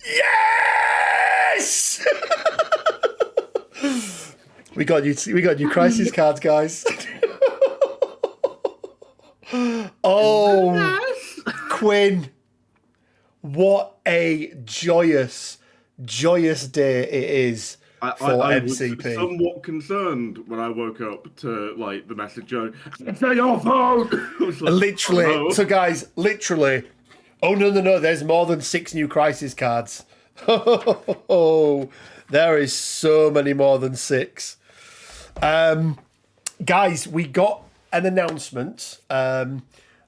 Yes! we got new crisis cards, guys. Oh, Yes. Quinn. What a joyous day it is for I was MCP. somewhat concerned when I woke up to like the message going, "Say your phone." I was like, "Oh Literally. no!" So, guys, literally. Oh, no. There's more than 6 new crisis cards. Oh, there is so many more than 6. Guys, we got an announcement.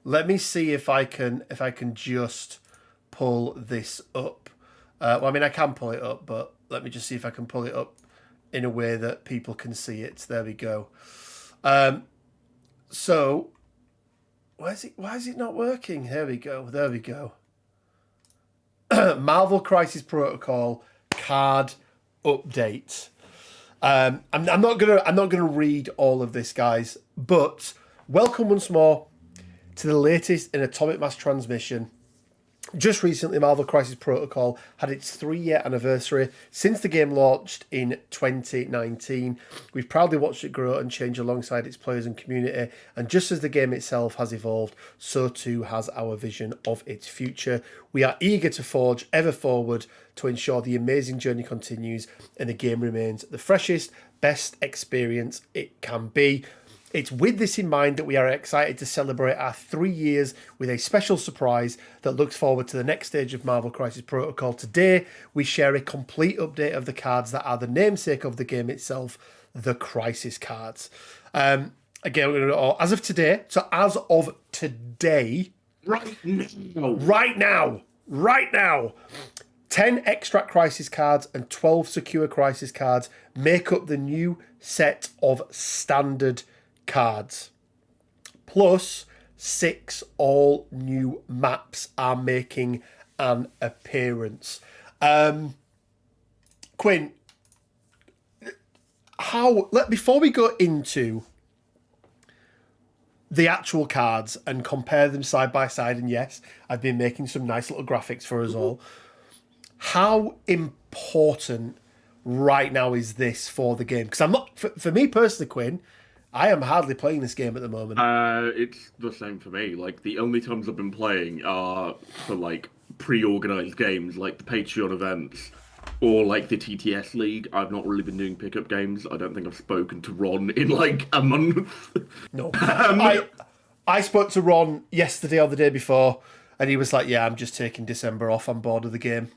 Let me see if I can just pull this up. Well, I mean, I can pull it up, but let me just see if I can pull it up in a way that people can see it. There we go. So, why is it not working? There we go. Marvel Crisis Protocol card update. I'm not gonna read all of this, guys, but welcome once more to the latest in Atomic Mass Transmission. Just recently, Marvel Crisis Protocol had its 3-year anniversary since the game launched in 2019. We've proudly watched it grow and change alongside its players and community, and just as the game itself has evolved, so too has our vision of its future. We are eager to forge ever forward to ensure the amazing journey continues and the game remains the freshest, best experience it can be. It's with this in mind that we are excited to celebrate our 3 years with a special surprise that looks forward to the next stage of Marvel Crisis Protocol. Today, we share a complete update of the cards that are the namesake of the game itself, the Crisis cards. Again, we're going to, as of today, right now, 10 extract crisis cards and 12 secure crisis cards make up the new set of standard cards. Plus, 6 all new maps are making an appearance. Quinn, before we go into the actual cards and compare them side by side, and yes, I've been making some nice little graphics for us all. How important right now is this for the game? Because I'm not, for me personally, Quinn, I am hardly playing this game at the moment. It's the same for me. Like the only times I've been playing are for like pre-organized games, like the Patreon events, or like the TTS League. I've not really been doing pickup games. I don't think I've spoken to Ron in like a month. No, I spoke to Ron yesterday or the day before, and he was like, "Yeah, I'm just taking December off. I'm bored of the game."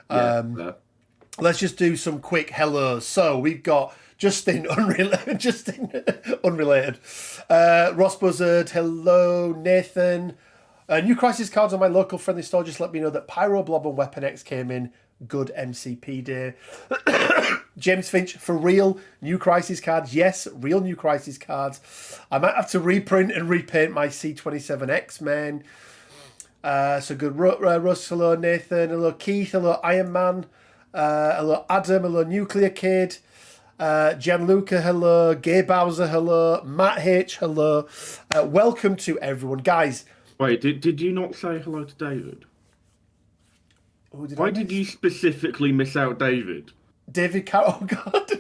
Yeah, Let's just do some quick hellos. So we've got Justin, unrelated. Ross Buzzard, hello. Nathan. New crisis cards on my local friendly store just let me know that Pyro, Blob and Weapon X came in. Good MCP day. James Finch, for real, new crisis cards. Yes, real new crisis cards. I might have to reprint and repaint my C27 X-Men. So good. Russ, hello. Nathan, hello. Keith, hello. Iron Man. Hello Adam, hello Nuclear Kid, Gianluca, hello, Gay Bowser, hello, Matt H, hello. Welcome to everyone. Guys. Wait, did you not say hello to David? Why did you specifically miss out David? David Oh God.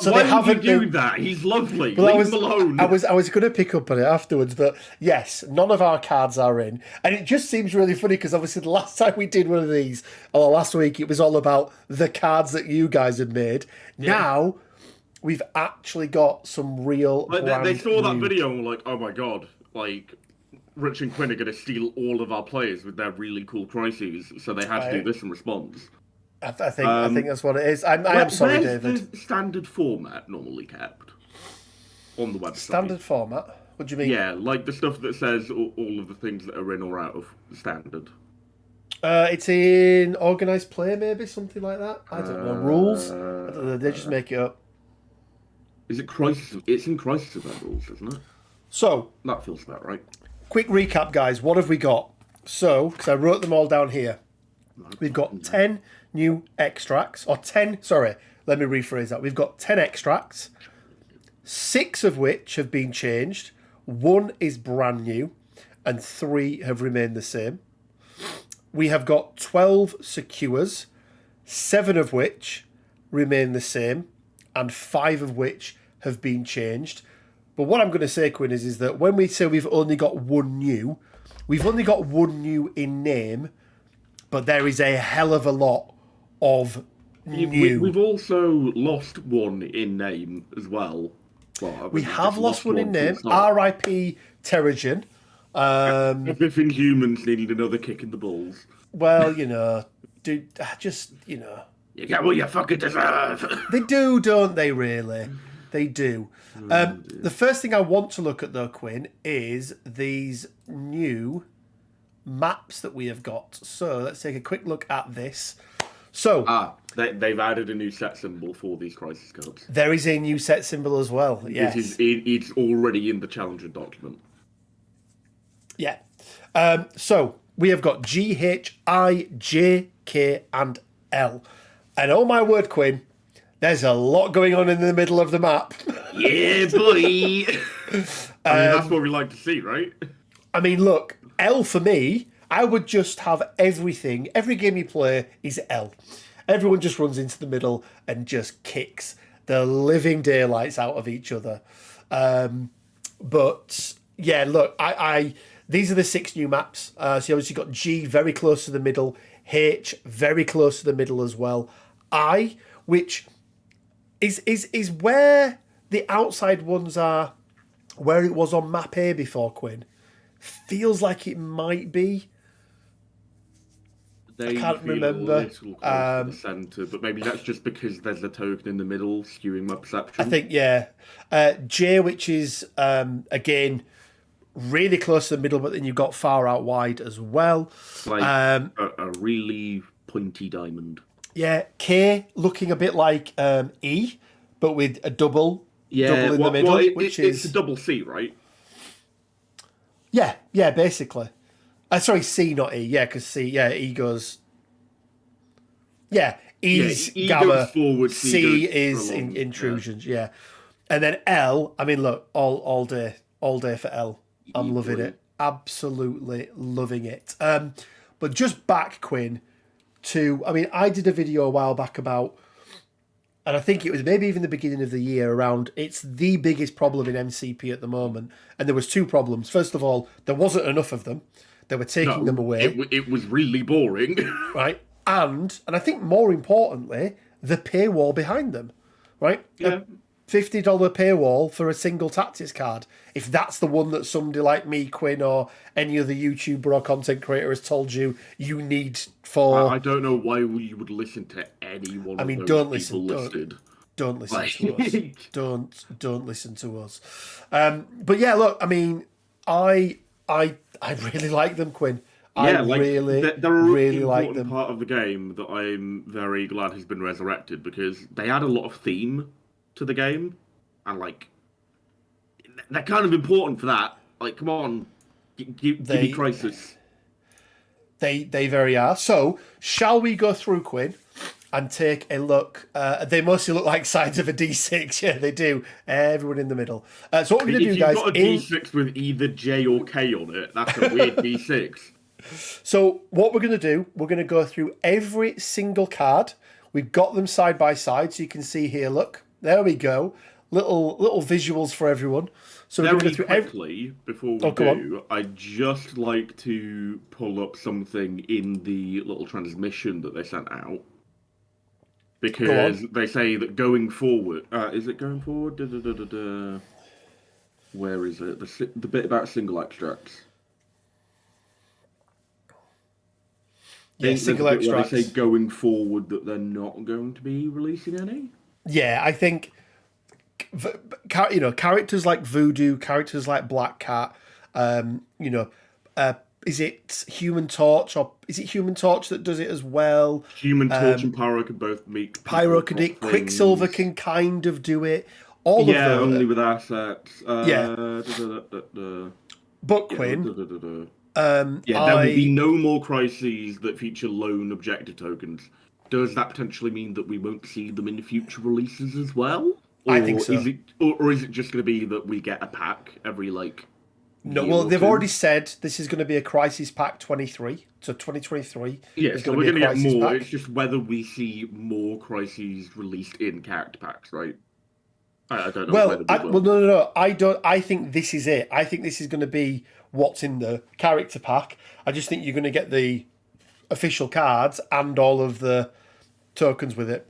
So why would you do that? He's lovely. Well, Leave him alone. I was going to pick up on it afterwards, but yes, none of our cards are in, and it just seems really funny because obviously the last time we did one of these, or last week, it was all about the cards that you guys had made. Yeah. Now we've actually got some real. Like, they saw that video and were like, "Oh my god!" Like Rich and Quinn are going to steal all of our players with their really cool crises, so they had to do this in response. I think that's what it is. I'm sorry, David. Where's the standard format normally kept on the website? Standard format? What do you mean? Yeah, like the stuff that says all of the things that are in or out of standard. It's in organised play, maybe something like that. I don't know. Rules? I don't know. They just make it up. Is it Crisis? It's in Crisis Event rules, isn't it? So that feels about right. Quick recap, guys. What have we got? So, because I wrote them all down here, we've got 10 new extracts, or 10. Sorry, let me rephrase that. We've got 10 extracts, 6 of which have been changed. 1 is brand new, and 3 have remained the same. we have got 12 secures, 7 of which remain the same, and 5 of which have been changed. But what I'm going to say, Quinn, is that when we say we've only got one new, we've only got one new in name, but there is a hell of a lot of new. We've also lost one in name as well. Well, We have lost one in name. full stop. R.I.P. Terrigen. Everything humans needed another kick in the balls. Well, you know, dude, just, you know. You get what you fucking deserve. They do, don't they, really? They do. The first thing I want to look at, though, Quinn, is these new maps that we have got. So let's take a quick look at this. So they've added a new set symbol for these crisis cards. there is a new set symbol as well. Yes. It's already in the challenger document. Yeah. So we have got G, H, I, J, K, and L. And oh my word, Quinn, there's a lot going on in the middle of the map. Yeah, boy. That's what we like to see, right? I mean, look, L for me, I would just have everything. Every game you play is L. Everyone just runs into the middle and just kicks the living daylights out of each other. But yeah, look, these are the 6 new maps. So you obviously got G very close to the middle, H very close to the middle as well. I, which is where the outside ones are, where it was on map A before, Quinn. Feels like it might be. They can't feel remember. A little close to the centre, but maybe that's just because there's a token in the middle skewing my perception. I think, yeah. J, which is, again, really close to the middle, but then you've got far out wide as well. Like a really pointy diamond. Yeah, K looking a bit like E, but with a double in the middle, which is... It's a double C, right? Yeah, basically. Sorry, C, not E. Yeah, because C, E goes... Yeah, E's E gamma, goes forward, C goes is along, intrusions, yeah. And then L, I mean, look, all day for L. I'm loving it. Absolutely loving it. But just back, Quinn, to... I mean, I did a video a while back about... And I think it was maybe even the beginning of the year around, it's the biggest problem in MCP at the moment. And there was 2 problems. First of all, there wasn't enough of them. They were taking them away. It was really boring. Right? And I think more importantly, the paywall behind them. Right? Yeah. A $50 paywall for a single tactics card. If that's the one that somebody like me, Quinn, or any other YouTuber or content creator has told you need for... I don't know why you would listen to any one of those don't people listen. listed. Don't listen to us. Don't listen to us. But yeah, look, I mean, I really like them, Quinn. Yeah, they're a really like them. Part of the game that I'm very glad has been resurrected because they add a lot of theme to the game, and like they're kind of important for that. Like, come on, give me Crisis. They very are. So, shall we go through, Quinn, and take a look? They mostly look like sides of a D6. Yeah, they do. Everyone in the middle. So what we're going to do, guys... If you've got a D6 with either J or K on it, that's a weird D6. So what we're going to do, we're going to go through every single card. We've got them side by side, so you can see here, look. There we go. Little visuals for everyone. So we're going to go through quickly, before we do, I'd just like to pull up something in the little transmission that they sent out. Because they say that going forward... is it going forward? Where is it? The bit about single extracts. Yeah, single extracts. They say going forward that they're not going to be releasing any? Yeah, I think... characters like Voodoo, characters like Black Cat, is it Human Torch, or is it Human Torch that does it as well? Human Torch and Pyro can both meet. Pyro can do it. Quicksilver can kind of do it. All of them. Yeah, only with assets. But Quinn... there will be no more crises that feature lone objective tokens. Does that potentially mean that we won't see them in future releases as well? Or I think so. Is it just going to be that we get a pack every, No, year well, or they've two. already said this is going to be a Crisis Pack 23. So 2023 Yeah, is so going we're to be going a to get Crisis more. Pack. It's just whether we see more crises released in character packs, right? I don't know whether Well, we will. no. I don't. I think this is it. I think this is going to be what's in the character pack. I just think you're going to get the official cards and all of the tokens with it.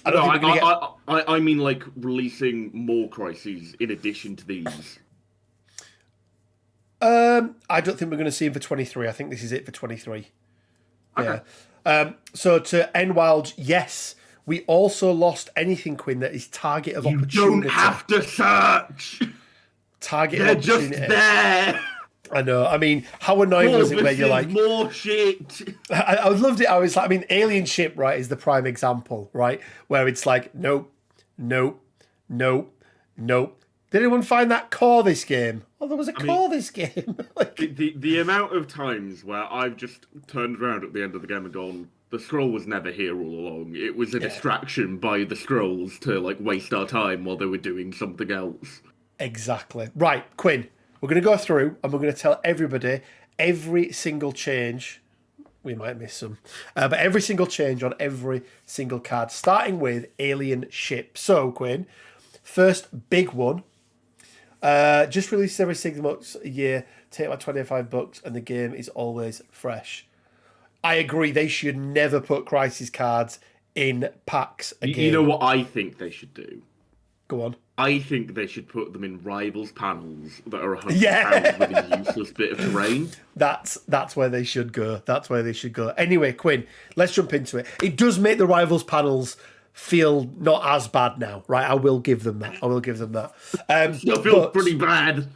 I don't No, think we're going to get. I mean like releasing more crises in addition to these. I don't think we're going to see him for 23. I think this is it for 23. Okay. Yeah. So to end Wild, yes, we also lost anything, Quinn, that is target of You opportunity. don't have to search. Target They're of opportunity. just there. I know. I mean, how annoying was it when you're like, more shit. I loved it. I was like, I mean, Alien Ship, right, is the prime example, right? Where it's like, nope, nope, nope, nope. Did anyone find that core this game? Oh, there was a core this game. Like, The amount of times where I've just turned around at the end of the game and gone, the scroll was never here all along. It was a distraction by the scrolls to like waste our time while they were doing something else. Exactly. Right, Quinn, we're going to go through and we're going to tell everybody every single change. We might miss some. But every single change on every single card, starting with Alien Ship. So, Quinn, first big one. Just released every 6 months a year. Take about $25 and the game is always fresh. I agree. They should never put Crisis cards in packs again. You know what I think they should do? Go on. I think they should put them in Rivals panels that are £100 with a useless bit of terrain. That's where they should go. That's where they should go. Anyway, Quinn, let's jump into it. It does make the Rivals panels feel not as bad now, right? I will give them that. Still feels pretty bad.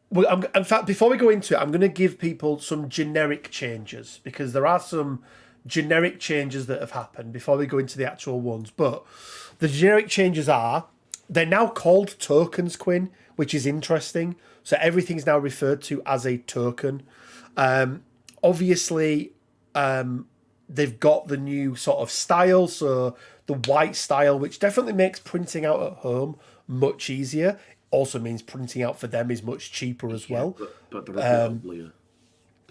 Well, in fact, before we go into it, I'm going to give people some generic changes because there are some generic changes that have happened before we go into the actual ones. But the generic changes are, they're now called tokens, Quinn, which is interesting. So everything's now referred to as a token. Obviously, they've got the new sort of style, so the white style, which definitely makes printing out at home much easier. Also means printing out for them is much cheaper as well. But they're a bit uglier.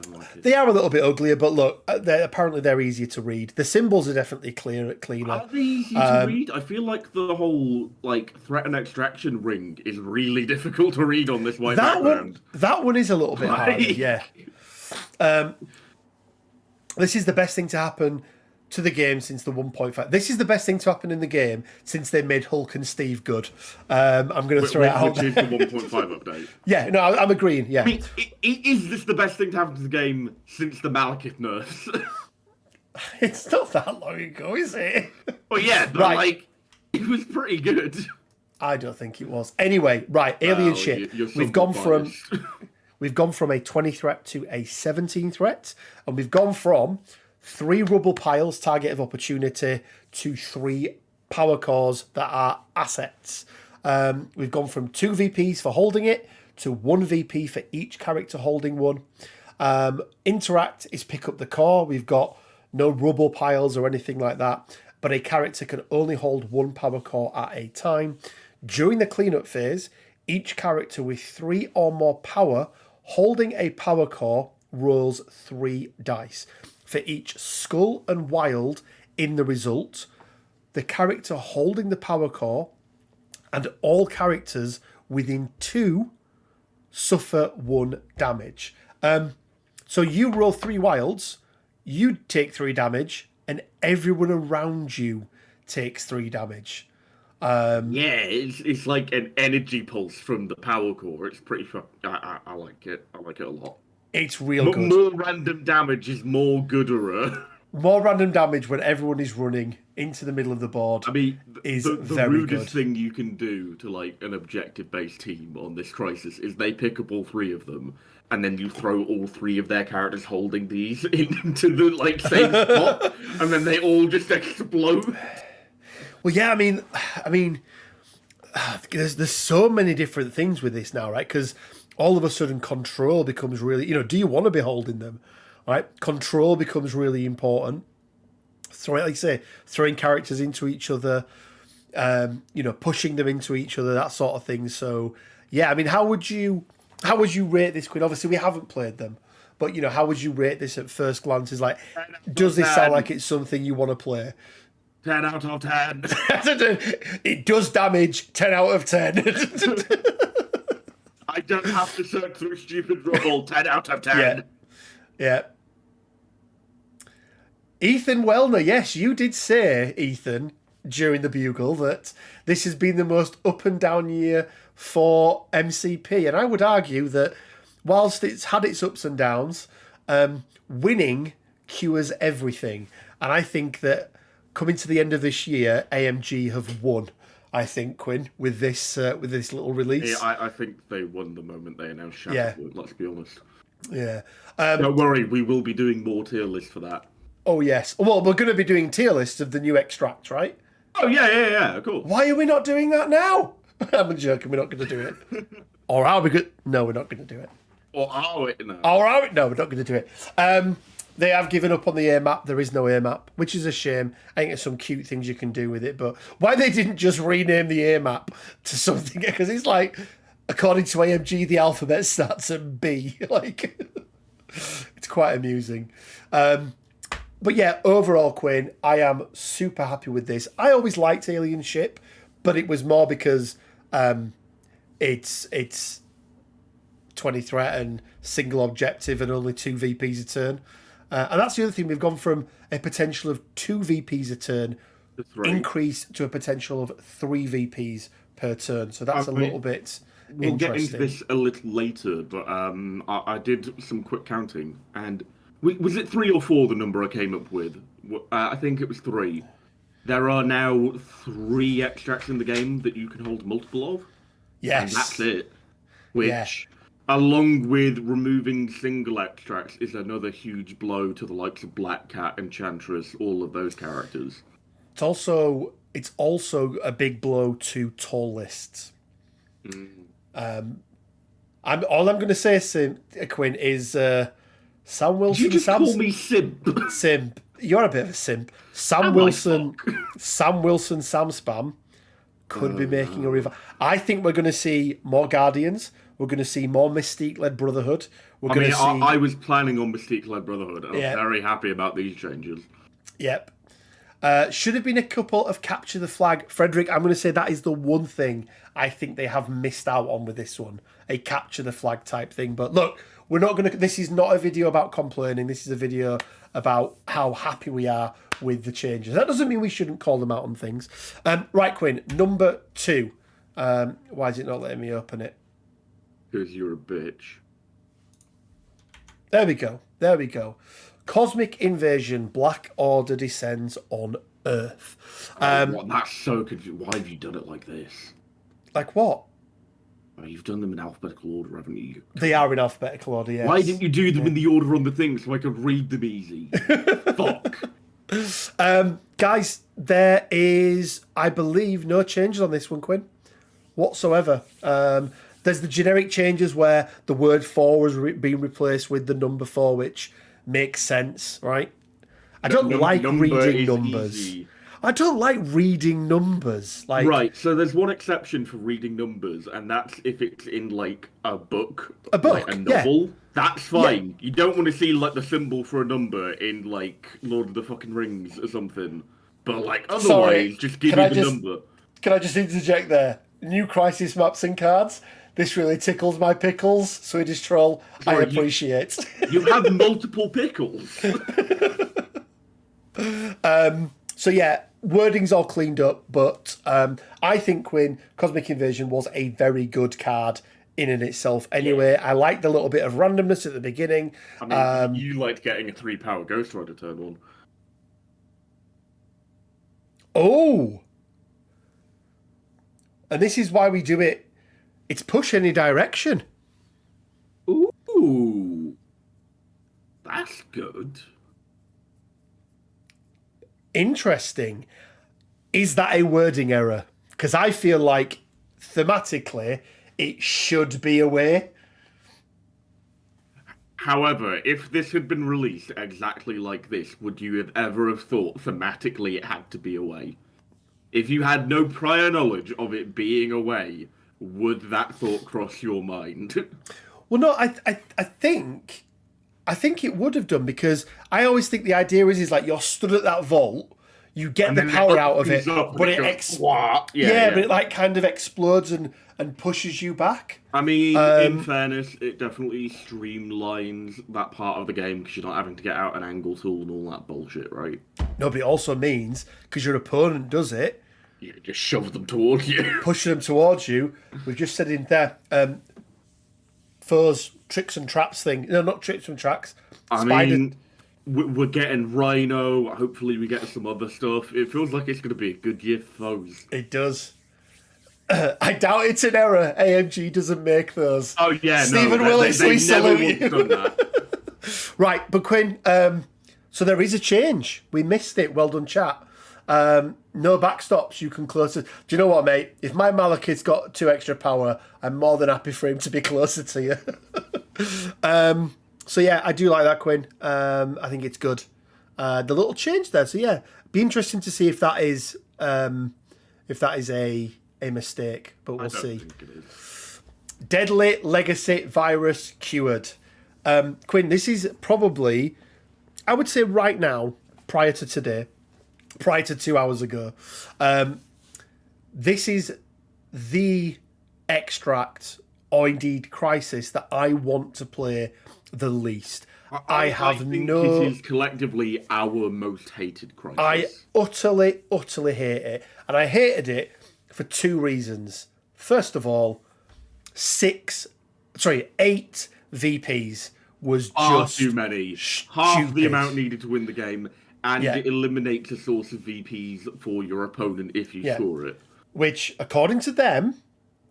Don't like it. They are a little bit uglier, but look, apparently they're easier to read. The symbols are definitely cleaner. Are they easy to read? I feel like the whole like threat and extraction ring is really difficult to read on this white background. That one is a little bit harder, yeah. This is the best thing to happen to the game since the 1.5. This is the best thing to happen in the game since they made Hulk and Steve good. I'm going to throw it out. Which is the 1.5 update. Yeah, no, I'm agreeing, yeah. I mean, is this the best thing to happen to the game since the Malekith nerfs? It's not that long ago, is it? Well, yeah, but like, it was pretty good. I don't think it was. Anyway, right, Alien Ship. We've gone from a 20 threat to a 17 threat, and we've gone from 3 rubble piles, target of opportunity, to 3 power cores that are assets. We've gone from 2 VPs for holding it to 1 VP for each character holding one. Interact is pick up the core. We've got no rubble piles or anything like that, but a character can only hold 1 power core at a time. During the cleanup phase, each character with 3 or more power holding a power core rolls 3 dice. For each skull and wild in the result, the character holding the power core and all characters within 2 suffer 1 damage. So you roll 3 wilds, you take 3 damage, and everyone around you takes 3 damage. Yeah, it's like an energy pulse from the power core. It's pretty fun. I like it. I like it a lot. It's real good. More random damage is more gooder. More random damage when everyone is running into the middle of the board. I mean, the very rudest good. thing you can do to like an objective-based team on this crisis is they pick up all 3 of them, and then you throw all 3 of their characters holding these into the like same spot, and then they all just explode. Well, yeah, I mean, there's so many different things with this now, right? Because all of a sudden control becomes really, do you want to be holding them, right? Control becomes really important. So, like I say, throwing characters into each other, pushing them into each other, that sort of thing. So, yeah, I mean, how would you rate this, Quinn? Obviously, we haven't played them, but you know, how would you rate this at first glance? Is like, does this sound like it's something you want to play? 10 out of 10. It does damage. 10 out of 10. I don't have to search through stupid rubble. 10 out of 10. Yeah. Yeah. Ethan Wellner, yes, you did say, Ethan, during the Bugle, that this has been the most up and down year for MCP. And I would argue that whilst it's had its ups and downs, winning cures everything. And I think that coming to the end of this year, AMG have won. I think, Quinn, with this little release. Yeah, I think they won the moment they announced Shadowwood, let's be honest. Yeah. Don't worry, we will be doing more tier lists for that. Oh, yes. Well, we're going to be doing tier lists of the new extracts, right? Oh, yeah, cool. Why are we not doing that now? I'm joking, we're not going to do it. Or are we good? No, we're not going to do it. Or are we? No. Or are we? No, we're not going to do it. They have given up on the air map. There is no air map, which is a shame. I think there's some cute things you can do with it, but why they didn't just rename the air map to something? Because it's like, according to AMG, the alphabet starts at B. Like, it's quite amusing. But yeah, overall, Quinn, I am super happy with this. I always liked Alien Ship, but it was more because it's 20 threat and single objective and only 2 VPs a turn. And that's the other thing. We've gone from a potential of 2 VPs a turn increase to a potential of 3 VPs per turn. So that's a little bit We'll interesting. get into this a little later, but I did some quick counting, and was it 3 or 4 the number I came up with? I think it was 3. There are now 3 extracts in the game that you can hold multiple of. Yes. And that's it. Which, along with removing single extracts, is another huge blow to the likes of Black Cat, Enchantress, all of those characters. It's also a big blow to toll lists. All I'm going to say, Quinn, is Sam Wilson. Did you just call me simp? Simp. You're a bit of a simp. Sam Wilson, Sam Spam could be making a revival. I think we're going to see more Guardians. We're going to see more Mystique-led Brotherhood. I was planning on Mystique-led Brotherhood. I'm very happy about these changes. Yep. Should have been a couple of Capture the Flag. Frederick, I'm going to say that is the one thing I think they have missed out on with this one. A Capture the Flag type thing. But look, we're not going to... This is not a video about complaining. This is a video about how happy we are with the changes. That doesn't mean we shouldn't call them out on things. Right, Quinn, number 2. Why is it not letting me open it? Because you're a bitch. There we go. Cosmic Invasion, Black Order descends on Earth. That's so confusing. Why have you done it like this? Like what? Well, you've done them in alphabetical order, haven't you? They are in alphabetical order, yes. Why didn't you do them in the order on the thing so I could read them easy? Fuck. Guys, there is, I believe, no changes on this one, Quinn, whatsoever. There's the generic changes where the word 4 has been replaced with the number 4, which makes sense, right? I don't like reading numbers. Easy. I don't like reading numbers. Right, so there's one exception for reading numbers, and that's if it's in, like, a book. Like a novel. Yeah. That's fine. Yeah. You don't want to see, like, the symbol for a number in, like, Lord of the fucking Rings or something. But, like, otherwise, just give me the number. Can I just interject there? New Crisis maps and cards. This really tickles my pickles, Swedish troll. Sorry, I appreciate. You have multiple pickles. So yeah, wording's all cleaned up, but I think, Quinn, Cosmic Invasion was a very good card in and itself. Anyway, yeah. I like the little bit of randomness at the beginning. I mean, you liked getting a 3-power Ghost Rider turn 1. Oh! And this is why we do it. It's push any direction. Ooh. That's good. Interesting. Is that a wording error? Because I feel like thematically it should be a way. However, if this had been released exactly like this, would you have ever have thought thematically it had to be a way? If you had no prior knowledge of it being a way, would that thought cross your mind? Well, no, I think it would have done, because I always think the idea is like you're stood at that vault, you get And the then power out of it, opens up and but goes, "What?" but it like kind of explodes and pushes you back. I mean, in fairness, it definitely streamlines that part of the game because you're not having to get out an angle tool and all that bullshit, right? No, but it also means, because your opponent does it, You just shove them towards you. pushing them towards you. We've just said in there, foes, tricks and traps thing. No, not tricks and tracks. I mean, we're getting Rhino. Hopefully, we get some other stuff. It feels like it's going to be a good year for foes. It does. I doubt it's an error. AMG doesn't make those. Oh yeah, Stephen no, Willis, they we never salute you. once done that. Right, but Quinn, so there is a change. We missed it. Well done, chat. No backstops. You can closer. Do you know what, mate? If my Malekith's got 2 extra power, I'm more than happy for him to be closer to you. So yeah, I do like that, Quinn. I think it's good. The little change there. So yeah, be interesting to see if that is a mistake, but we'll see. Think it is. Deadly legacy virus cured. Quinn, this is probably, I would say right now, prior to today, prior to 2 hours ago, this is the extract, or indeed crisis, that I want to play the least. I think this is collectively our most hated crisis. I utterly hate it. And I hated it for 2 reasons. First of all, 8 VPs was just too many. Stupid. Half the amount needed to win the game, and Yeah. it eliminates a source of VPs for your opponent if you score it. Which, according to them,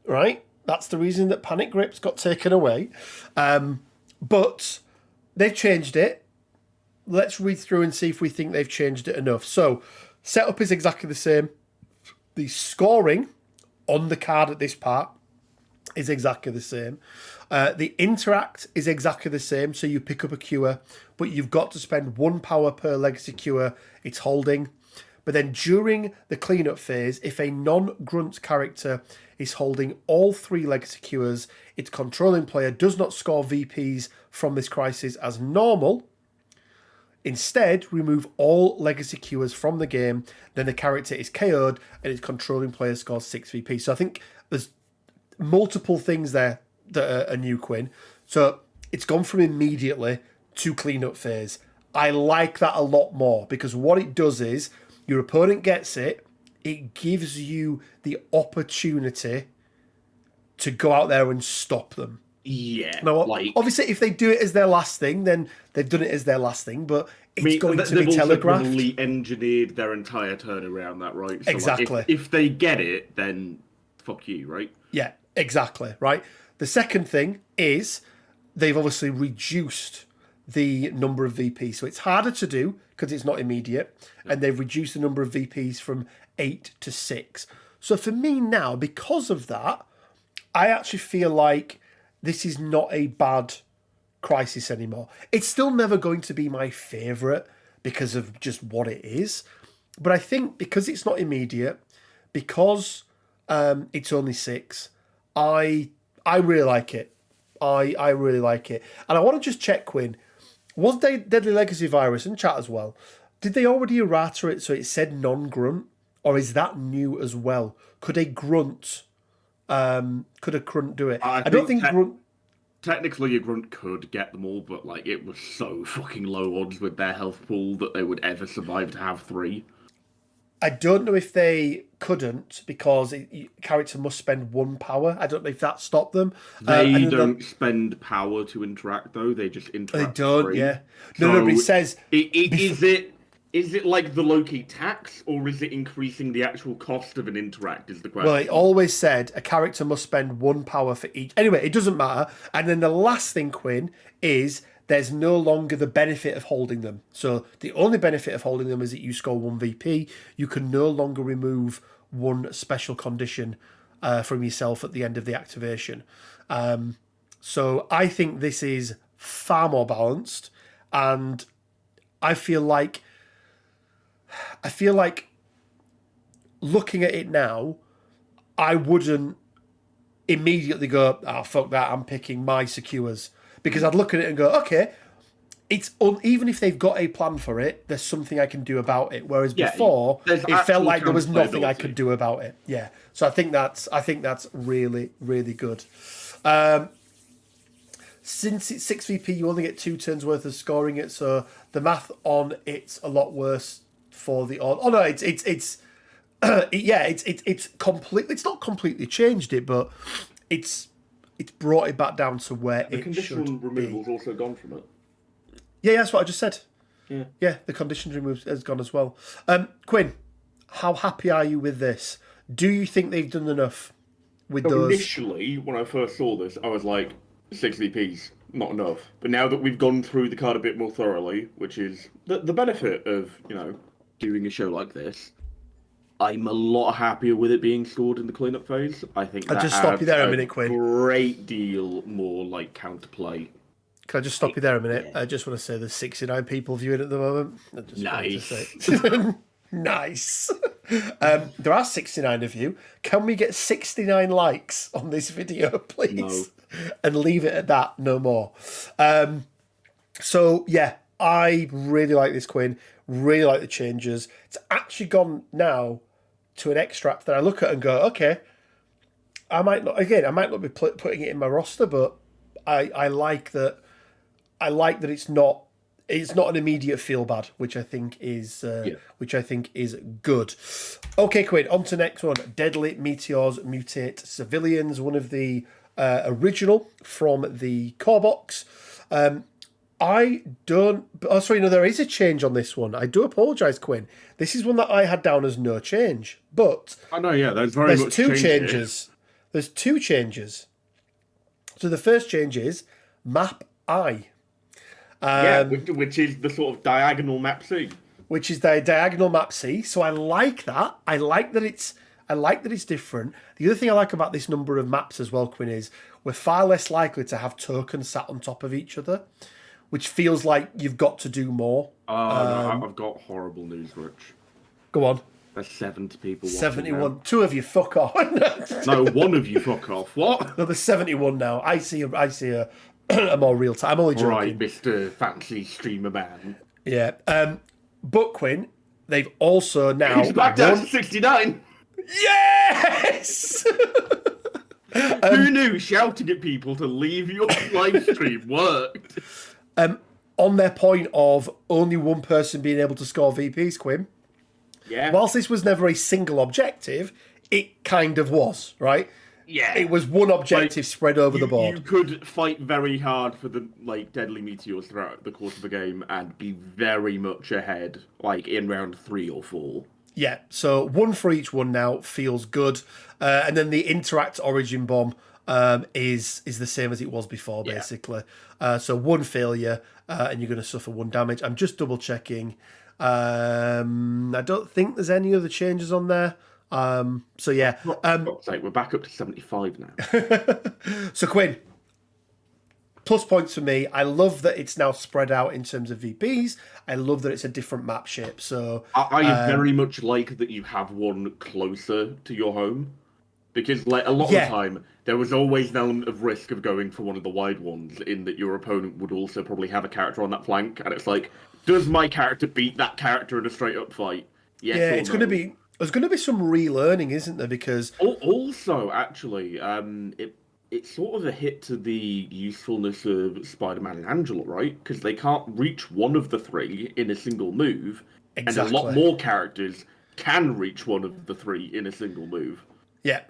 right, that's the reason that Panic Grips got taken away. But they've changed it. Let's read through and see if we think they've changed it enough. So, setup is exactly the same. The scoring on the card at this part is exactly the same. The interact is exactly the same. So you pick up a cure, but you've got to spend 1 power per legacy cure it's holding. But then during the cleanup phase, if a non-grunt character is holding all 3 legacy cures, its controlling player does not score VPs from this crisis as normal. Instead, remove all legacy cures from the game, then the character is KO'd and its controlling player scores 6 VP. So I think there's multiple things there that are new, Quinn. So it's gone from immediately to cleanup phase. I like that a lot more, because what it does is your opponent gets it, it gives you the opportunity to go out there and stop them. Yeah. Now, obviously, if they do it as their last thing, then they've done it as their last thing, but it's going to be telegraphed. They've probably engineered their entire turn around that, right? So Exactly. If they get it, then fuck you, right? Yeah, exactly, right? The second thing is they've obviously reduced the number of VPs. So it's harder to do because it's not immediate. And they've reduced the number of VPs from 8 to 6. So for me now, because of that, I actually feel like this is not a bad crisis anymore. It's still never going to be my favourite because of just what it is. But I think because it's not immediate, because it's only 6, I really like it. I really like it. And I want to just check, Quinn, was Deadly Legacy Virus in chat as well? Did they already errata it so it said non-grunt? Or is that new as well? Could a grunt do it? I don't think grunt... Technically, a grunt could get them all, but like it was so fucking low odds with their health pool that they would ever survive to have 3. I don't know if they couldn't because character must spend 1 power. I don't know if that stopped them. They don't spend power to interact though. They just interact. They don't. 3. Yeah. No, but it says. Is it like the Loki tax, or is it increasing the actual cost of an interact? Is the question. Well, it always said a character must spend 1 power for each. Anyway, it doesn't matter. And then the last thing, Quinn, is there's no longer the benefit of holding them. So the only benefit of holding them is that you score 1 VP. You can no longer remove 1 special condition from yourself at the end of the activation. So I think this is far more balanced, and I feel like looking at it now, I wouldn't immediately go, "Oh fuck that! I'm picking my secures," because I'd look at it and go, "Okay, even if they've got a plan for it, there's something I can do about it." Whereas Yeah, before, there's it felt actual like there was nothing I transferability. could do about it. Yeah, so I think that's really really good. Since it's 6 VP, you only get 2 turns worth of scoring it, so the math on it's a lot worse for the odd. Oh no, it's completely. It's not completely changed it, but it's brought it back down to where The it conditional should be. removal's also gone from it. Yeah, that's what I just said. Yeah. Yeah, the condition remove has gone as well. Quinn, how happy are you with this? Do you think they've done enough with So those? initially, when I first saw this, I was like, 6 VPs, not enough. But now that we've gone through the card a bit more thoroughly, which is the benefit of, doing a show like this, I'm a lot happier with it being stored in the cleanup phase. I think I'll that just stop you adds there a minute, Quinn. great deal more like counterplay. Can I just stop you there a minute? Yeah. I just want to say there's 69 people viewing at the moment. I just wanted to Nice. say. Nice. There are 69 of you. Can we get 69 likes on this video, please? No. And leave it at that, no more. So, yeah, I really like this, Quinn. Really like the changes. It's actually gone now to an extract that I look at and go, okay, I might not be putting it in my roster, but I like that. I like that it's not an immediate feel bad, which I think is good. Okay, Quinn, on to next one. Deadly meteors mutate civilians. One of the original from the core box. I don't. Oh, sorry, no, there is a change on this one. I do apologise, Quinn. This is one that I had down as no change, but I know, yeah, there's very much two change here. changes. There's two changes. So the first change is map I. Yeah, which is the sort of diagonal map C. Which is the diagonal map C. So I like that. I like that it's different. The other thing I like about this number of maps as well, Quinn, is we're far less likely to have tokens sat on top of each other, which feels like you've got to do more. No, I've got horrible news, Rich. Go on. There's 70 people watching 71. now. Two of you, fuck off. No, one of you fuck off. What? No, there's 71 now. I see a more real time. I'm only joking. Right, Mr. Fancy Streamer Man. Yeah. But Quinn, they've also now He's back down to 69. Yes! Who knew shouting at people to leave your live stream worked? On their point of only one person being able to score VPs, Quinn, Yeah. whilst this was never a single objective, it kind of was, right? Yeah. It was one objective spread over the board. You could fight very hard for the deadly meteors throughout the course of the game and be very much ahead, in round 3 or 4. Yeah, so one for each one now feels good. And then the interact origin bomb is the same as it was before, basically. So one failure, and you're going to suffer 1 damage. I'm just double checking. I don't think there's any other changes on there. So yeah. For God's sake, we're back up to 75 now. So Quinn, plus points for me. I love that it's now spread out in terms of VPs. I love that it's a different map shape. So I very much like that you have one closer to your home. Because a lot of the time, there was always an element of risk of going for one of the wide ones, in that your opponent would also probably have a character on that flank, and it's like, does my character beat that character in a straight up fight? Yes. Yeah, it's going to be. There's going to be some relearning, isn't there? Because also, actually, it's sort of a hit to the usefulness of Spider-Man and Angela, right? Because they can't reach one of the 3 in a single move, Exactly. and a lot more characters can reach one of the 3 in a single move. Yeah.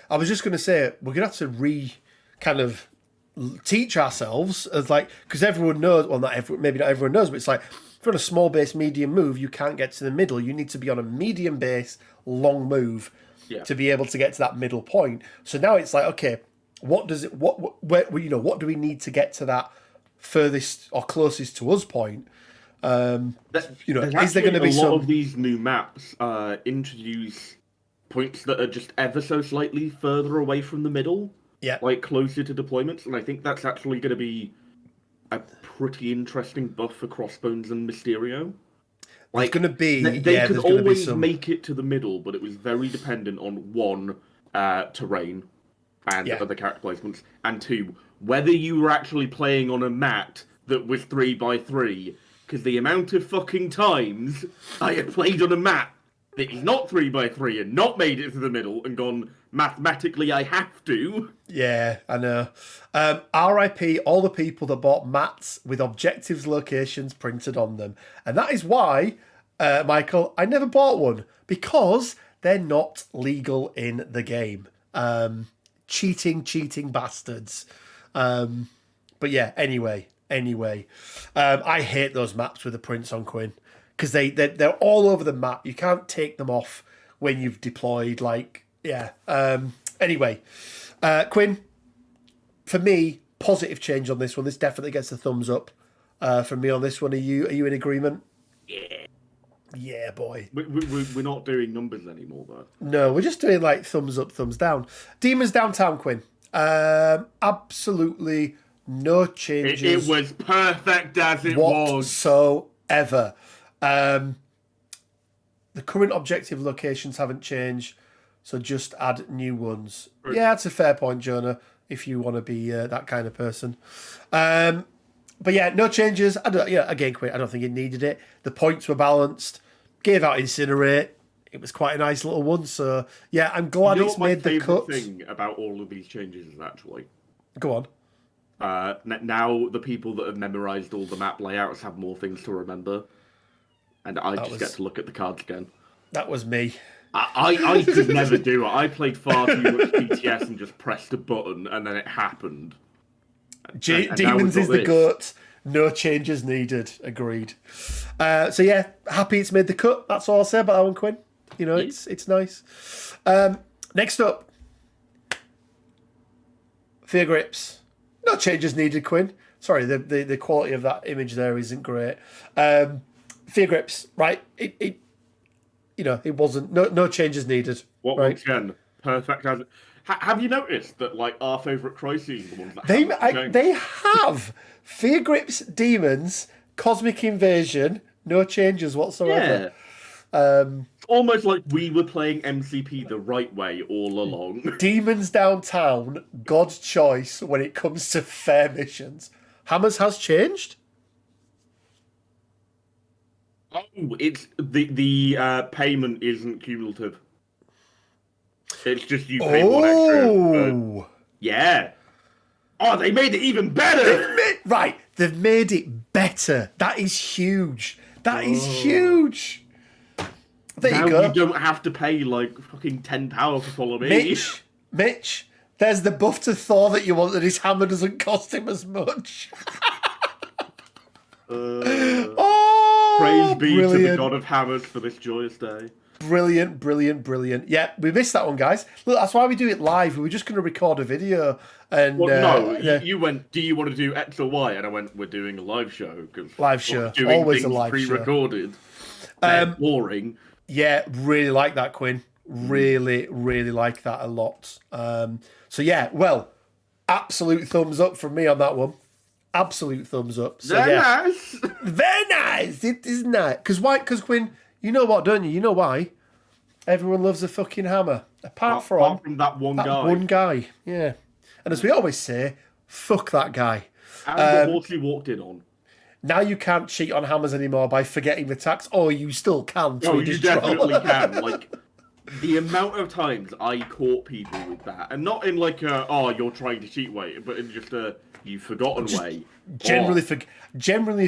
I was just going to say, we're going to have to teach ourselves as because everyone knows, well, maybe not everyone knows, but it's like, if you're on a small base, medium move, you can't get to the middle. You need to be on a medium base, long move to be able to get to that middle point. So now it's like, okay, what do we need to get to that furthest or closest to us point? Is there going to be a lot of these new maps introduce points that are just ever so slightly further away from the middle, closer to deployments, and I think that's actually going to be a pretty interesting buff for Crossbones and Mysterio. It's going to be they could always make it to the middle, but it was very dependent on one terrain. and Yeah. other character placements, and 2, whether you were actually playing on a mat that was 3x3, because the amount of fucking times I have played on a mat that is not 3x3 and not made it to the middle and gone, mathematically I have to. Yeah, I know. RIP all the people that bought mats with objectives locations printed on them. And that is why, Michael, I never bought one, because they're not legal in the game. Cheating bastards. But yeah, anyway. I hate those maps with the prints on, Quinn, because they're all over the map. You can't take them off when you've deployed, Anyway, Quinn, for me, positive change on this one. This definitely gets a thumbs up from me on this one. Are you in agreement? Yeah. Yeah, boy. We're not doing numbers anymore, though. No, we're just doing like thumbs up, thumbs down. Demons Downtown, Quinn. Absolutely no changes. It was perfect as it was. Whatsoever. The current objective locations haven't changed, so just add new ones. Right. Yeah, that's a fair point, Jonah, if you want to be that kind of person. But yeah, no changes. Again, Quinn, I don't think it needed it. The points were balanced. Gave out Incinerate. It was quite a nice little one. So yeah, I'm glad it's made the cut. My favourite thing about all of these changes is actually... Go on. Now the people that have memorised all the map layouts have more things to remember. And I just get to look at the cards again. That was me. I could never do it. I played far too much PTS and just pressed a button and then it happened. And Demons is the GOAT. No changes needed. Agreed. So yeah, happy it's made the cut. That's all I'll say about that one, Quinn. You know, it's nice. Next up, Fear Grips. No changes needed, Quinn. Sorry, the quality of that image there isn't great. Fear Grips, right? It wasn't. No changes needed. Once again, perfect as. Have you noticed that like our favourite crises, the ones that they have Fear Grips, Demons, Cosmic Invasion, no changes whatsoever. Yeah. Almost like we were playing MCP the right way all along. Demons Downtown, God's choice when it comes to fair missions. Hammers has changed. Oh, it's the payment isn't cumulative. It's just you pay one extra. Yeah. Oh, they made it even better. They've made it better. That is huge. That is huge. There you go. You don't have to pay like fucking 10 power to follow me. Mitch, there's the buff to Thor that you want, that his hammer doesn't cost him as much. Praise be to the god of hammers for this joyous day. Brilliant. Yeah, we missed that one, guys. Look, that's why we do it live. We were just going to record a video. And you went, do you want to do X or Y? And I went, we're doing a live show. Live show. Always a live pre-recorded. Boring. Yeah, really like that, Quinn. Really like that a lot. So yeah, well, absolute thumbs up from me on that one. Absolute thumbs up. So, nice. Very nice. It is nice. Because Quinn, you know what, don't you? You know why? Everyone loves a fucking hammer. Apart from that one guy. One guy, yeah. And as we always say, fuck that guy. And the horse he walked in on. Now you can't cheat on hammers anymore by forgetting the tax. Or you still can. No, you definitely can. Like, the amount of times I caught people with that. And not in like a, you're trying to cheat way, but in just a, you've forgotten way. Generally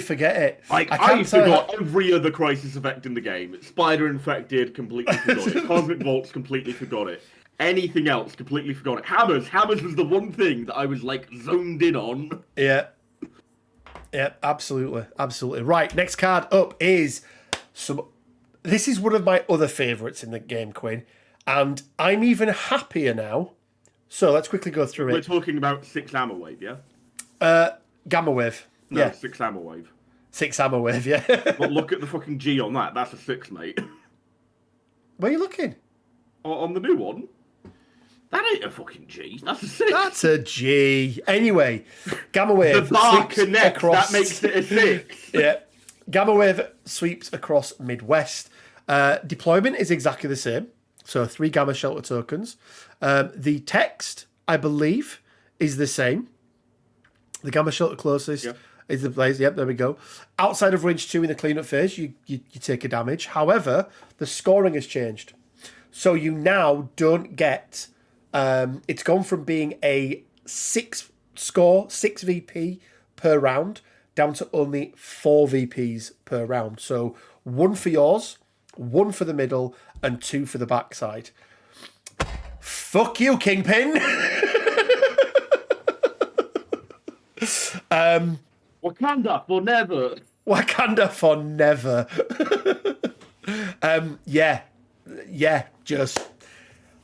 forget it. I forgot every other crisis effect in the game. Spider Infected, completely forgot it. Cosmic Bolts, completely forgot it. Anything else, completely forgot it. Hammers was the one thing that I was like zoned in on. Yeah, absolutely. Right, next card up is this is one of my other favourites in the game, Quinn, and I'm even happier now. So let's quickly go through it. We're talking about 6 Ammo Wave, yeah? Gamma Wave. No, yeah. 6 Ammo Wave. 6 Ammo Wave, yeah. But look at the fucking G on that. That's a 6, mate. Where are you looking? On the new one? That ain't a fucking G. That's a 6. That's a G. Anyway, Gamma Wave. The bar connects. That makes it a 6. Yeah. Gamma Wave sweeps across Midwest. Deployment is exactly the same. So 3 Gamma Shelter tokens. The text I believe, is the same. The Gamma Shelter closest is the place. Yep, there we go. Outside of range 2 in the cleanup phase, you take a damage. However, the scoring has changed. So you now don't get... it's gone from being a 6 VP per round, down to only 4 VPs per round. So 1 for yours, 1 for the middle, and 2 for the backside. Fuck you, Kingpin! Wakanda for never. Wakanda for never.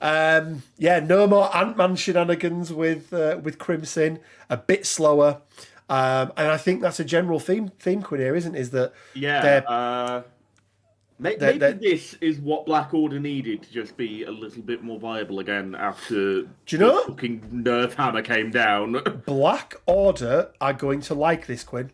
No more Ant-Man shenanigans with Crimson. A bit slower, and I think that's a general theme Quinn here, isn't? Is that maybe this is what Black Order needed to just be a little bit more viable again after the fucking Nerf hammer came down. Black Order are going to like this, Quinn.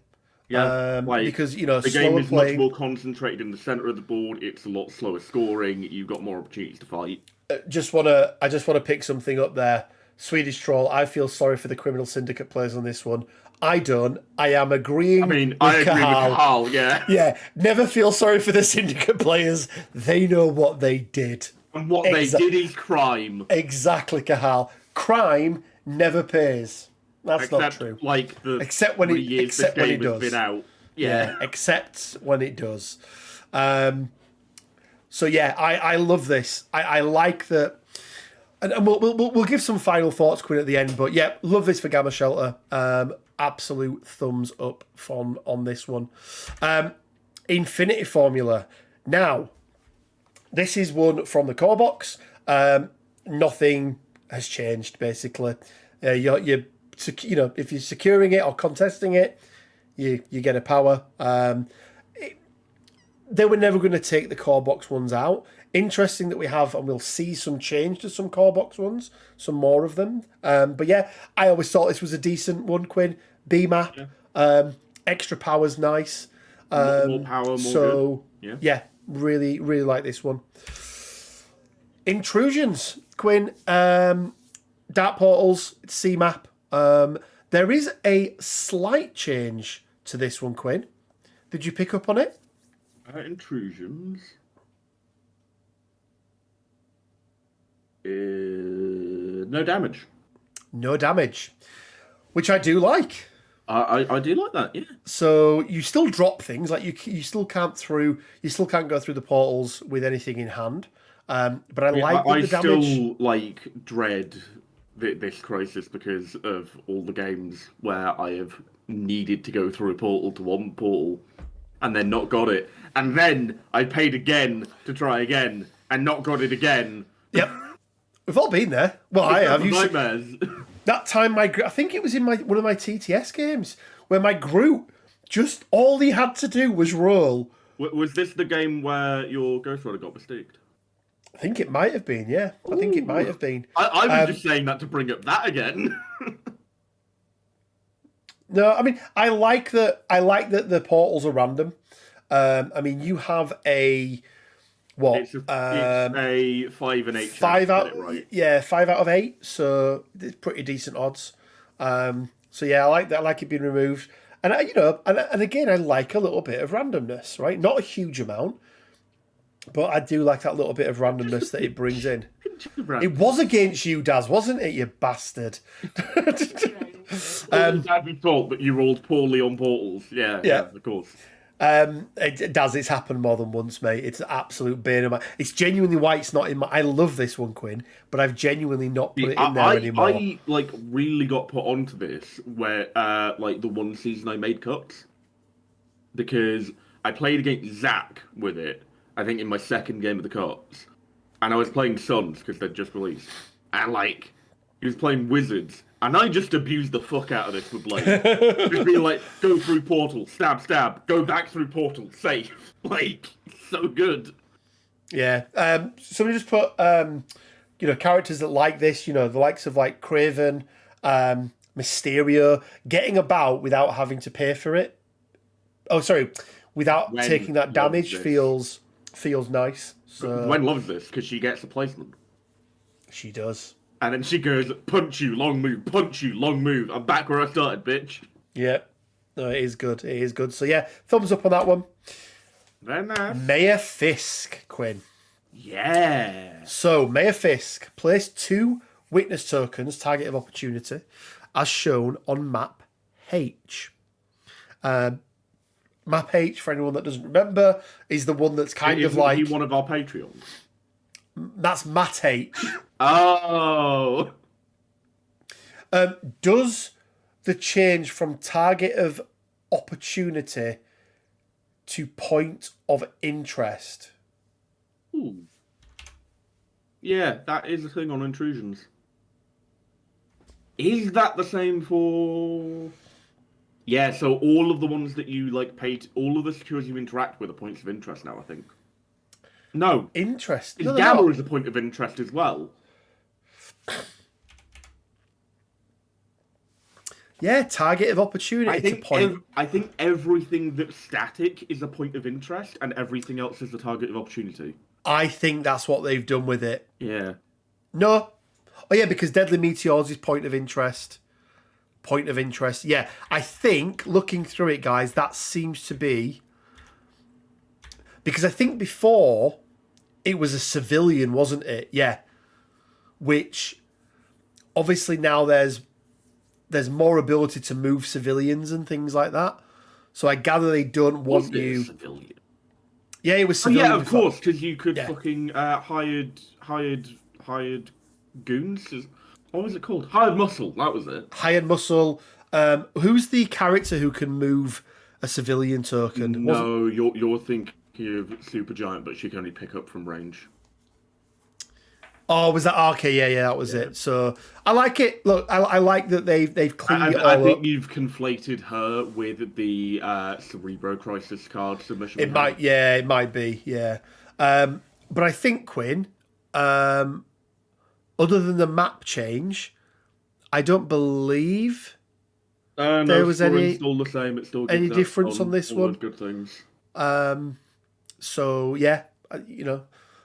Yeah, because the game is much more concentrated in the center of the board. It's a lot slower scoring. You've got more opportunities to fight. I just want to pick something up there. Swedish Troll, I feel sorry for the Criminal Syndicate players on this one. I don't. I am agreeing. I agree with Carl. Yeah. Yeah. Never feel sorry for the Syndicate players. They know what they did. And what they did is crime. Exactly, Kahal. Crime never pays. That's not true. Except when it does. Been out. Yeah. Except when it does. So yeah, I love this. I like that. And we'll give some final thoughts, Quinn, at the end. But yeah, love this for Gamma Shelter. Absolute thumbs up on this one. Infinity Formula. Now, this is one from the core box. Nothing has changed, basically. If you're securing it or contesting it, you get a power. They were never going to take the core box ones out. Interesting that we have, and we'll see some change to some core box ones, some more of them. But yeah, I always thought this was a decent one, Quinn. B map, extra power's nice. More power, more good. Yeah, really, really like this one. Intrusions, Quinn. Dark Portals, C map. There is a slight change to this one, Quinn. Did you pick up on it? Intrusions. No damage. No damage, which I do like. I do like that, yeah. So you still drop things, like you still can't go through the portals with anything in hand. But I like the damage. I still dread this crisis because of all the games where I have needed to go through a portal to one portal and then not got it, and then I paid again to try again and not got it again. Yep. We've all been there. Well, I have. Nightmares. That time, I think it was in one of my TTS games where my Groot, just all he had to do was roll. Was this the game where your Ghost Rider got mistaked? I think it might have been, yeah. Ooh. I think it might have been. I was just saying that to bring up that again. No, I mean, I like that the portals are random. I mean, you have a... What? It's a 5 and 8 chance, 5 out, right? Yeah, 5 out of 8. So it's pretty decent odds. So yeah, I like that. I like it being removed, and and again, I like a little bit of randomness, right? Not a huge amount, but I do like that little bit of randomness that it brings in. It was against you, Daz, wasn't it? You bastard. Dad's fault, but you rolled poorly on portals. Yeah, of course. It does. It's happened more than once, mate. It's an absolute bane of my... It's genuinely why it's not in my... I love this one, Quinn, but I've genuinely not put it in there anymore. I really got put onto this where the one season I made cuts, because I played against Zach with it, I think in my second game of the cuts, and I was playing Suns because they'd just released, and he was playing Wizards. And I just abused the fuck out of this with Blade. Just being like, go through portal, stab, stab, go back through portal, safe. So good. Yeah. Somebody just put, characters that like this, the likes of Craven, Mysterio, getting about without having to pay for it. Oh, sorry. Without taking that damage feels nice. So Gwen loves this because she gets a placement. She does. And then she goes, punch you, long move, punch you, long move. I'm back where I started, bitch. Yeah. No, it is good. It is good. So yeah, thumbs up on that one. Very nice. Mayor Fisk, Quinn. Yeah. So Mayor Fisk, place 2 witness tokens, target of opportunity, as shown on map H. Map H, for anyone that doesn't remember, is the one that's kind of like... Isn't he one of our Patreons? That's Matt H. Oh. Does the change from target of opportunity to point of interest? Ooh. Yeah, that is a thing on intrusions. Is that the same for... Yeah, so all of the ones that you, like, paid... All of the securities you interact with are points of interest now, I think. No. Interest? No, Gamma is a point of interest as well. Yeah, target of opportunity to point. I think everything that's static is a point of interest, and everything else is the target of opportunity. I think that's what they've done with it. Yeah. No. Oh, yeah, because Deadly Meteors is point of interest. Point of interest. Yeah, I think, looking through it, guys, that seems to be... Because I think before, it was a civilian, wasn't it? Yeah. Which, obviously now there's more ability to move civilians and things like that. So I gather they don't want you... Civilian? Yeah, it was civilian. Oh, yeah, of course, because you could Yeah. fucking hired goons. What was it called? Hired muscle. That was it. Hired muscle. Who's the character who can move a civilian token? No, you're thinking of Supergiant, but she can only pick up from range. Oh, was that okay? Yeah, that was it. So I like it. Look, I like that they've cleaned it all I think up. you've conflated her with the Cerebro Crisis card submission. It might be, yeah. But I think, Quinn, other than the map change, I don't believe there was any still the same. It's still any difference on this one. Good things. So yeah,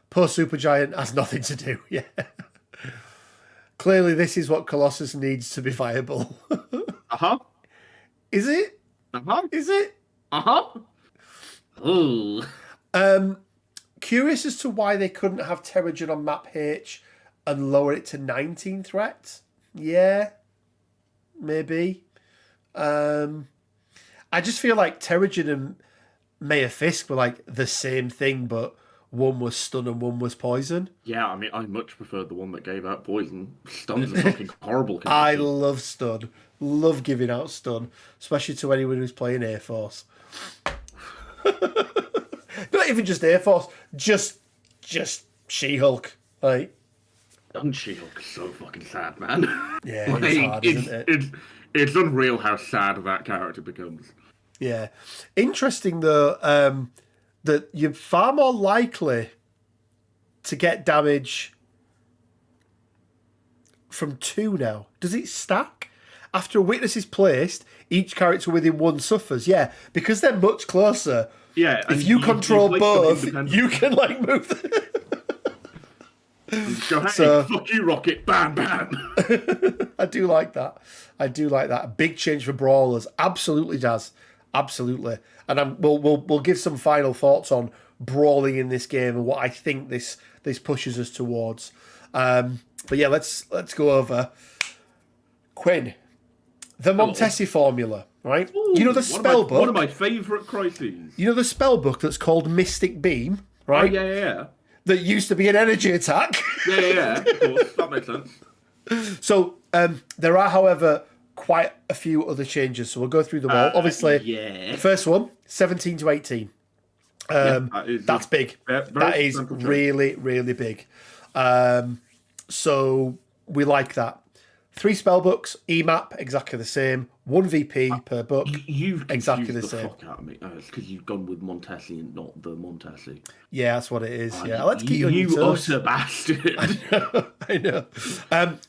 post Supergiant has nothing to do. Yeah. Clearly, this is what Colossus needs to be viable. Is it? Is it? Ooh. Curious as to why they couldn't have Terrigen on map H and lower it to 19 threats. Yeah, maybe. I just feel like Terrigen and Mayor Fisk were like the same thing, but one was stun and one was poison. Yeah, I mean, I much preferred the one that gave out poison. Stun's a fucking horrible condition. I love stun. Love giving out stun, especially to anyone who's playing Air Force. Not even just Air Force, just She-Hulk. Like, Stun She-Hulk is so fucking sad, man. Yeah, it's hard, isn't it? It's unreal how sad that character becomes. Yeah. Interesting, though, that you're far more likely to get damage from 2 now. Does it stack? After a witness is placed, each character within 1 suffers. Yeah, because they're much closer. Yeah. If you control both, you can, like, move them. Go, hey, fuck you, Rocket. Bam, bam. I do like that. A big change for brawlers. Absolutely does. Absolutely. And we'll give some final thoughts on brawling in this game and what I think this pushes us towards. But yeah, let's go over Quinn. The Montessori formula, right? Ooh, you know the spell book. One of my favourite crises. You know the spell book that's called Mystic Beam, right? Oh, yeah. That used to be an energy attack. Yeah, of course. That makes sense. So there are, however, quite a few other changes. So we'll go through them all. Obviously, yeah. First one, 17 to 18. That's big. That is really, really big. So we like that. 3 spell books, EMAP, exactly the same. 1 VP per book, You've exactly the same. Fuck out of me. It's because you've gone with Montessori and not the Montessori. Yeah, that's what it is. Yeah, let's keep you on your You toes. utter bastard. I know.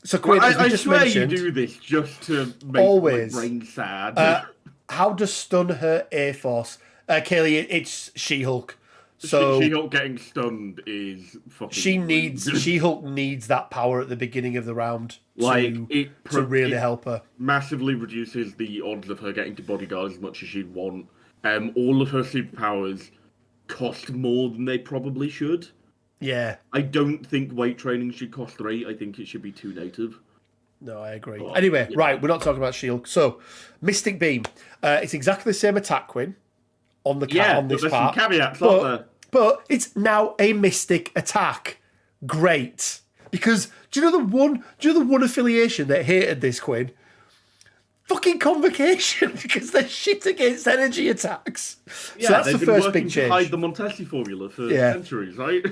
So, Quinn, as we just swear mentioned, you do this just to make always my brain sad. how does stun hurt Air Force? Kaylee, it's She-Hulk. So She-Hulk getting stunned is fucking rude. She-Hulk needs that power at the beginning of the round Like to really help her. Massively reduces the odds of her getting to bodyguard as much as she'd want. All of her superpowers cost more than they probably should. Yeah. I don't think weight training should cost 3. I think it should be 2 native. No, I agree. But, Anyway, yeah. right, we're not talking about Shield. So, Mystic Beam. It's exactly the same attack, Quinn, on the on this there's part. some caveats, aren't there? But it's now a Mystic attack. Great. Because do you know the one affiliation that hated this, Quinn? Fucking Convocation, because they're shit against energy attacks. Yeah, so that's they've the been first working big to change. hide the Montessori formula for centuries, right?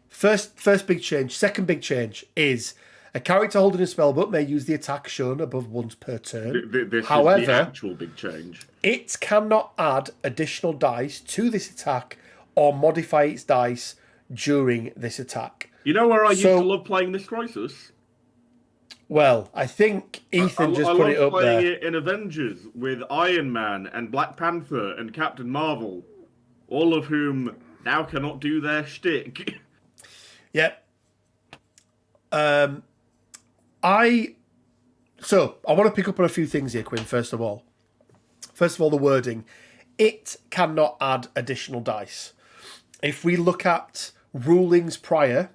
First big change. Second big change is a character holding a spell book may use the attack shown above once per turn. This However, is the actual big change. it cannot add additional dice to this attack or modify its dice during this attack. You know where I used to love playing this Crisis? Well, I think Ethan just put it up there. I love playing it in Avengers with Iron Man and Black Panther and Captain Marvel, all of whom now cannot do their shtick. Yep. I want to pick up on a few things here, Quinn, first of all. First of all, the wording. It cannot add additional dice. If we look at rulings prior,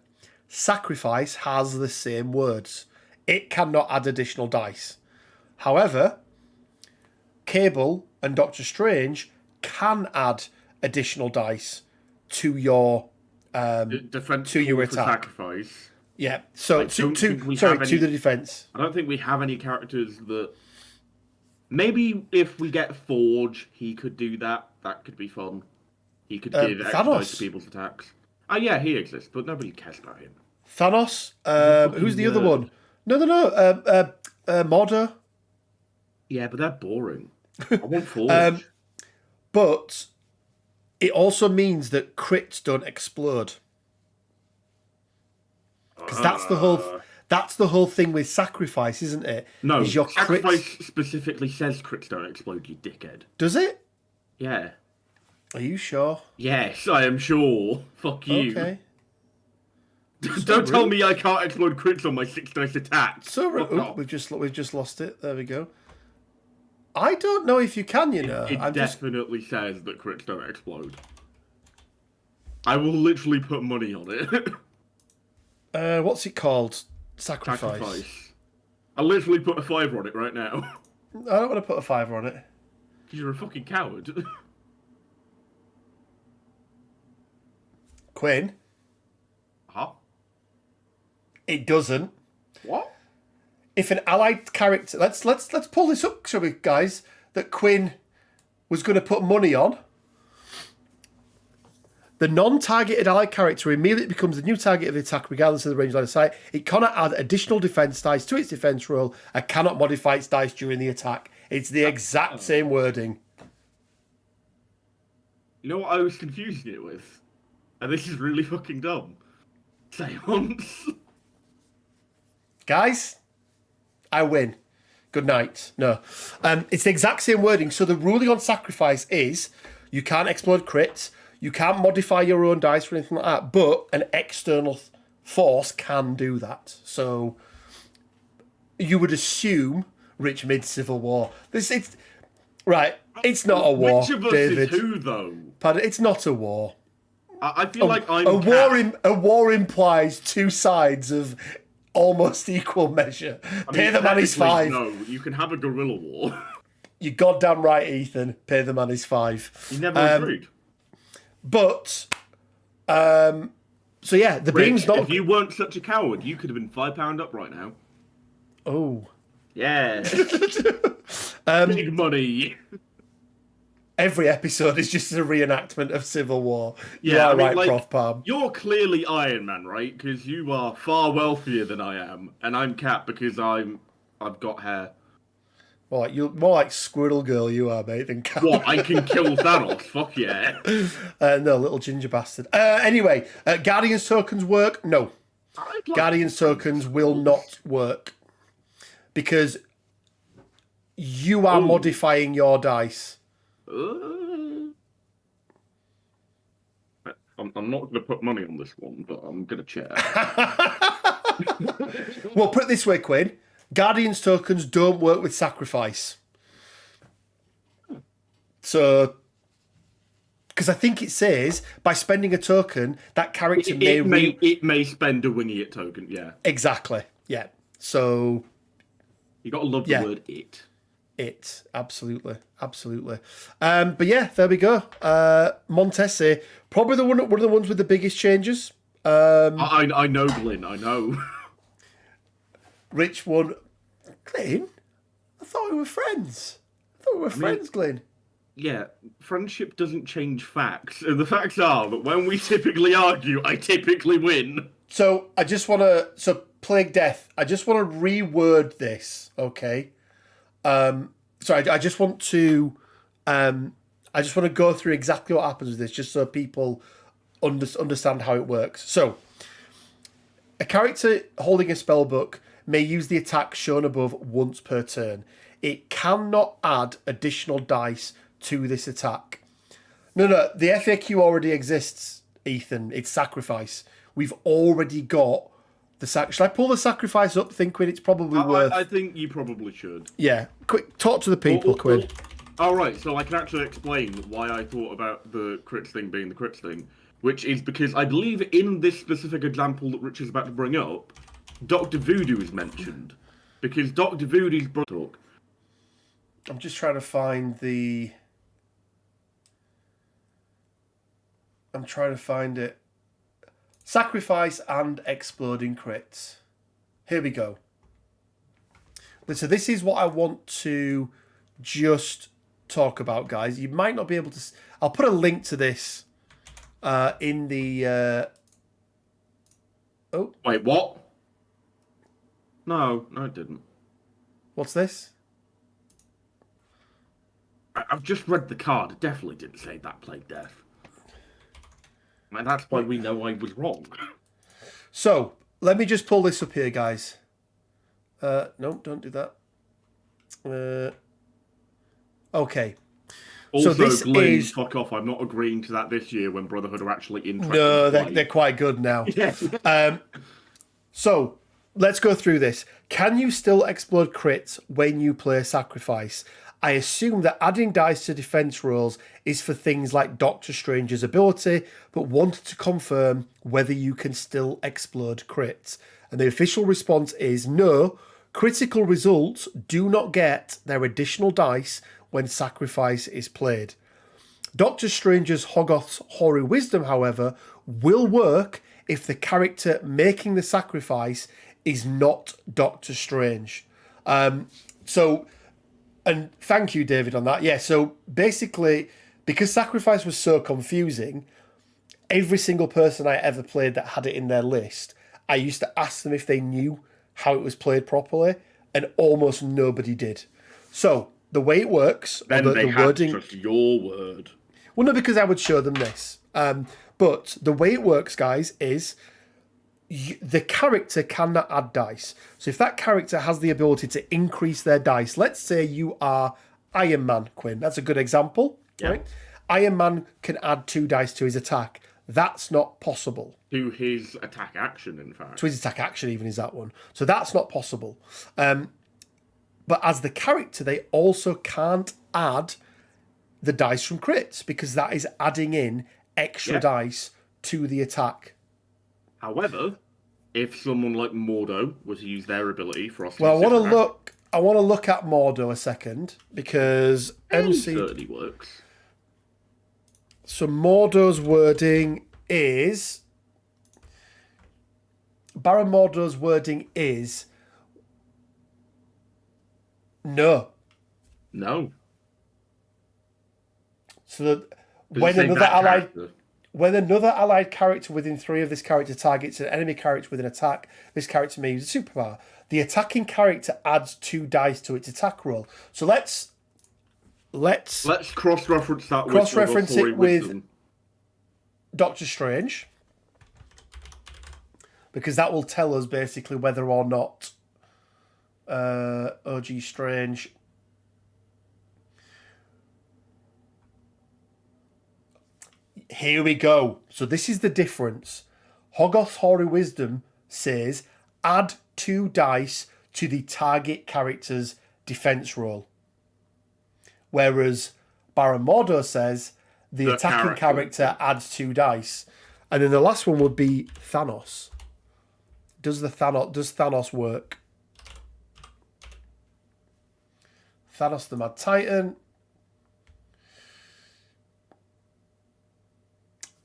sacrifice has the same words. It cannot add additional dice. However, Cable and Doctor Strange can add additional dice to your defense to your for attack. Sacrifice. Yeah. So to the defense. I don't think we have any characters that. Maybe if we get Forge, he could do that. That could be fun. He could give extra dice to people's attacks. Oh yeah, he exists, but nobody cares about him. Thanos. Who's the other one? No. Mordor. Yeah, but they're boring. I want Forge. But it also means that crits don't explode. Because that's the whole thing with sacrifice, isn't it? No, is your sacrifice crits... specifically says crits don't explode, you dickhead. Does it? Yeah. Are you sure? Yes, I am sure. Fuck you. Okay. Don't tell me I can't explode crits on my 6 dice attack. We've just lost it. There we go. I don't know if you can, you know. It definitely says that crits don't explode. I will literally put money on it. What's it called? Sacrifice. I literally put a 5 on it right now. I don't want to put a 5 on it. Because you're a fucking coward. Quinn. Huh? It doesn't. What? If an allied character, let's pull this up, shall we, guys? That Quinn was going to put money on. The non-targeted allied character immediately becomes the new target of the attack, regardless of the range line of sight. It cannot add additional defense dice to its defense roll and cannot modify its dice during the attack. It's the exact same wording. You know what I was confusing it with? And this is really fucking dumb. Seance. Guys, I win. Good night. No. It's the exact same wording. So the ruling on sacrifice is you can't explode crits, you can't modify your own dice or anything like that, but an external force can do that. So you would assume rich mid-Civil War. Right, it's not a war, Which of us David. is who, though? Pardon, it's not a war. I feel like I'm a war implies two sides of almost equal measure. Pay the man his 5. No, you can have a guerrilla war. You're goddamn right, Ethan. Pay the man his 5. You never agreed. But, so yeah, the beam's not... If you weren't such a coward, you could have been £5 up right now. Oh. Yeah. Big money. Every episode is just a reenactment of Civil War. Yeah, you are I mean, right, like, Prof. Palm. You're clearly Iron Man, right? Because you are far wealthier than I am, and I'm Cap because I've got hair. More like Squirrel Girl you are, mate, than Cap. What? I can kill Thanos? Fuck yeah. No, little ginger bastard. Anyway, Guardian's tokens work? No. Guardian's tokens will not work. Because you are modifying your dice. I'm not going to put money on this one, but I'm going to check. Well, put it this way, Quinn. Guardians tokens don't work with sacrifice. So, because I think it says by spending a token, that character it may spend a winging it token. Yeah, exactly. Yeah. So you got to love the word it. It absolutely. But yeah, there we go. Montessori, probably one of the ones with the biggest changes. I know, Glyn. I know. Rich one, Glyn. I thought we were friends. Friends, Glyn. Yeah, friendship doesn't change facts. And the facts are that when we typically argue, I typically win. So I just want to... So, Plague Death, I just want to reword this, okay? So I just want to... I just want to go through exactly what happens with this, just so people understand how it works. So, a character holding a spell book may use the attack shown above once per turn. It cannot add additional dice to this attack. No, the FAQ already exists, Ethan. It's sacrifice. We've already got the sac. Should I pull the sacrifice up, thinking it's probably worth... I think you probably should. Yeah. Quick, talk to the people, Quinn. All right, so I can actually explain why I thought about the crits thing being the crits thing, which is because I believe in this specific example that Rich is about to bring up, Dr. Voodoo is mentioned. Because Dr. Voodoo's brother... I'm just trying to find the... I'm trying to find it. Sacrifice and exploding crits. Here we go. So this is what I want to just talk about, guys. You might not be able to... I'll put a link to this in the... Oh. Wait, what? No, it didn't. What's this? I've just read the card. It definitely didn't say that Plague Death. And that's why we know I was wrong. So, let me just pull this up here, guys. No, don't do that. Okay. Also, so this is... fuck off. I'm not agreeing to that this year when Brotherhood are actually interested. No, they're quite good now. Yes. So, let's go through this. Can you still explode crits when you play Sacrifice? I assume that adding dice to defense rolls is for things like Doctor Strange's ability, but wanted to confirm whether you can still explode crits. And the official response is no, critical results do not get their additional dice when Sacrifice is played. Doctor Strange's Hoggoth's Hoary Wisdom, however, will work if the character making the sacrifice is not Doctor Strange. And thank you, David, on that. Yeah, so basically, because Sacrifice was so confusing, every single person I ever played that had it in their list, I used to ask them if they knew how it was played properly, and almost nobody did. So, the way it works... Then the wording, just your word. Well, no, because I would show them this. But the way it works, guys, is... the character cannot add dice. So if that character has the ability to increase their dice, let's say you are Iron Man, Quinn. That's a good example, right? Iron Man can add 2 dice to his attack. That's not possible. To his attack action, in fact. To his attack action, even, is that one. So that's not possible. But as the character, they also can't add the dice from crits, because that is adding in extra dice to the attack. However, if someone like Mordo were to use their ability for us, I want to look at Mordo a second, because MC certainly works. So Mordo's wording is Baron Mordo's wording is no. So that when another allied character within 3 of this character targets an enemy character with an attack, this character may use a superpower. The attacking character adds 2 dice to its attack roll. So let's cross-reference that. Cross-reference it with Doctor Strange, because that will tell us basically whether or not OG Strange. Here we go. So this is the difference. Hoggoth's Hoary Wisdom says add 2 dice to the target character's defense roll. Whereas Baramodo says the attacking character adds 2 dice. And then the last one would be Thanos. Does Thanos work? Thanos the Mad Titan.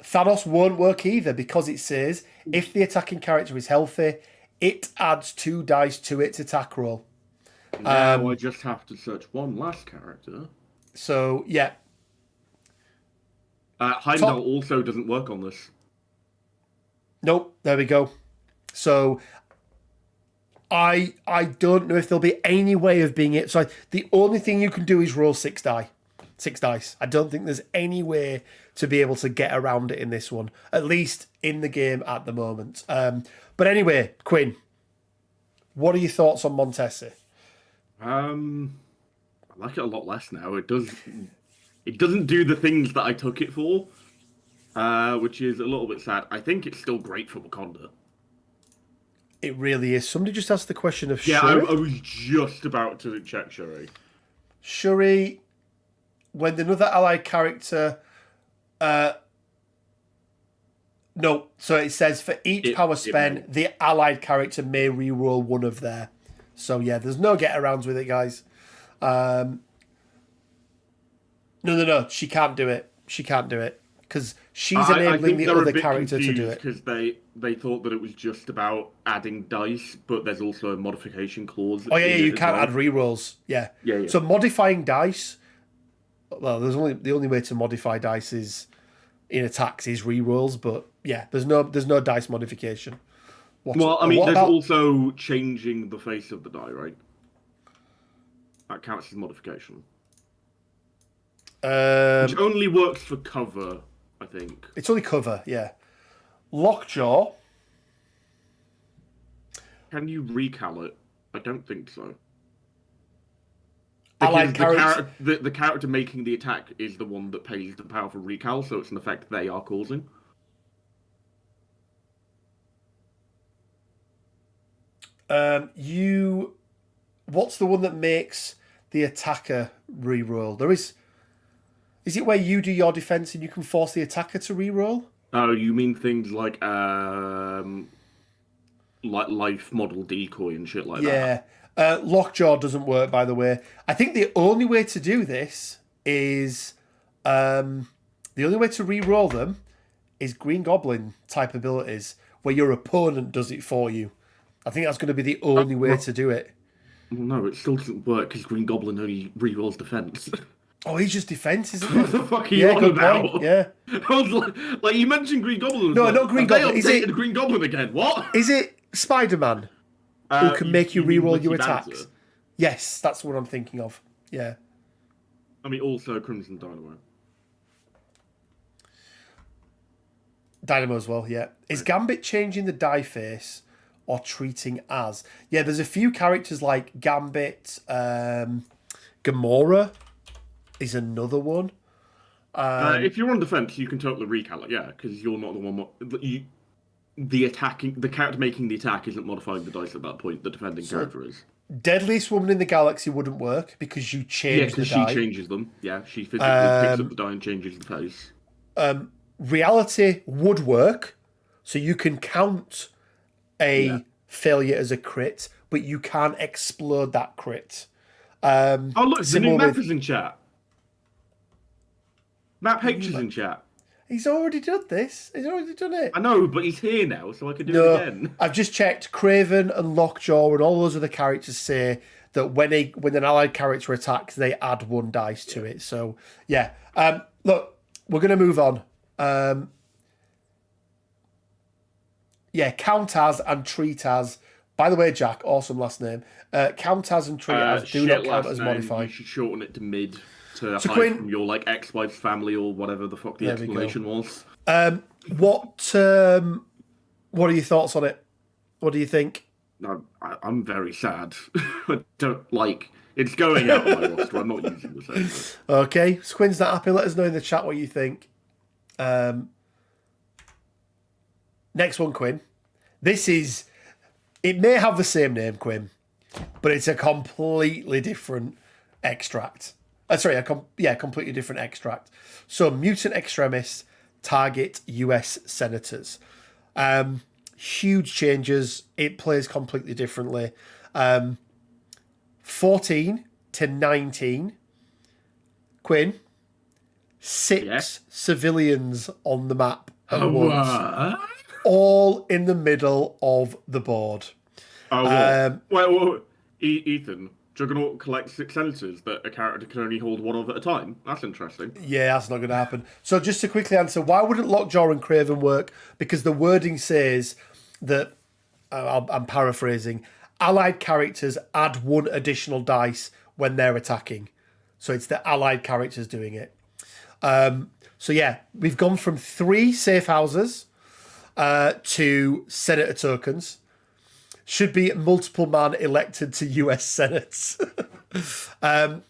Thanos won't work either because it says if the attacking character is healthy, it adds 2 dice to its attack roll. Now I just have to search one last character. So, yeah. Heimdall also doesn't work on this. Nope, there we go. So, I don't know if there'll be any way of being it. So, the only thing you can do is roll 6 dice. I don't think there's any way to be able to get around it in this one, at least in the game at the moment. But anyway, Quinn, what are your thoughts on Montessori? I like it a lot less now. It doesn't do the things that I took it for, which is a little bit sad. I think it's still great for Wakanda. It really is. Somebody just asked the question of Yeah, Shuri. I was just about to check Shuri. Shuri, when another allied character... no, so it says for each power spent, the allied character may reroll one of their. So yeah, there's no get-arounds with it, guys. No. She can't do it. She can't do it. Because she's enabling the other character to do it. Because they thought that it was just about adding dice, but there's also a modification clause. Oh yeah, you can't add rerolls. Yeah. So modifying dice. Well, the only way to modify dice is in attacks is rerolls, but yeah, there's no dice modification. There's also changing the face of the die, right? That counts as modification. Which only works for cover, I think. It's only cover, yeah. Lockjaw. Can you recal it? I don't think so. Allied the character making the attack is the one that pays the powerful recal, so it's an effect they are causing. What's the one that makes the attacker reroll? There is. Is it where you do your defense and you can force the attacker to reroll? Oh, you mean things like life model decoy and shit like that? Yeah. Lockjaw doesn't work, by the way. I think the only way to do this is the only way to re-roll them is Green Goblin type abilities, where your opponent does it for you. I think that's going to be the only way to do it. No, it still doesn't work because Green Goblin only re-rolls defense. Oh, he's just defense, isn't What it? the fuck are you on about? Point. Yeah. I was like you mentioned Green Goblin. No, not Green Goblin. Is it Green Goblin again? What? Is it Spider-Man who can make you re-roll your attacks? Banter? Yes, that's what I'm thinking of. Yeah. I mean, also Crimson Dynamo. Dynamo as well, yeah. Is Gambit changing the die face or treating as? Yeah, there's a few characters like Gambit, Gamora is another one. If you're on defense, you can totally recal it, yeah, because you're not the one. The character making the attack isn't modifying the dice at that point. The defending character is. Deadliest Woman in the Galaxy wouldn't work because you change the die. Yeah, because she changes them. Yeah, she physically picks up the die and changes the face. Reality would work, so you can count a failure as a crit, but you can't explode that crit. Oh look, the new map is in chat. Map H is in chat. He's already done this. He's already done it. I know, but he's here now, so I can do it again. I've just checked. Craven and Lockjaw and all those other characters say that when an allied character attacks, they add 1 dice to it. So, yeah. Look, we're going to move on. Count as and treat as. By the way, Jack, awesome last name. Count as and treat as do not count as modified. You should shorten it to mid. To hide from your ex-wife's family or whatever the fuck the explanation was. What are your thoughts on it? What do you think? I'm very sad. I don't it's going out of my roster. I'm not using the same. Okay, Squin's not happy. Let us know in the chat what you think. Next one, Quinn. It may have the same name, Quinn, but it's a completely different extract. Completely different extract. So, mutant extremists target US senators. Huge changes. It plays completely differently. 14 to 19. Quinn, 6 civilians on the map at once. All in the middle of the board. Well, Ethan, Juggernaut collects 6 senators that a character can only hold one of at a time. That's interesting. Yeah, that's not going to happen. So just to quickly answer, why wouldn't Lockjaw and Craven work? Because the wording says that, I'm paraphrasing, allied characters add 1 additional dice when they're attacking. So it's the allied characters doing it. So yeah, we've gone from 3 safe houses to senator tokens. Should be multiple man elected to US Senates. 1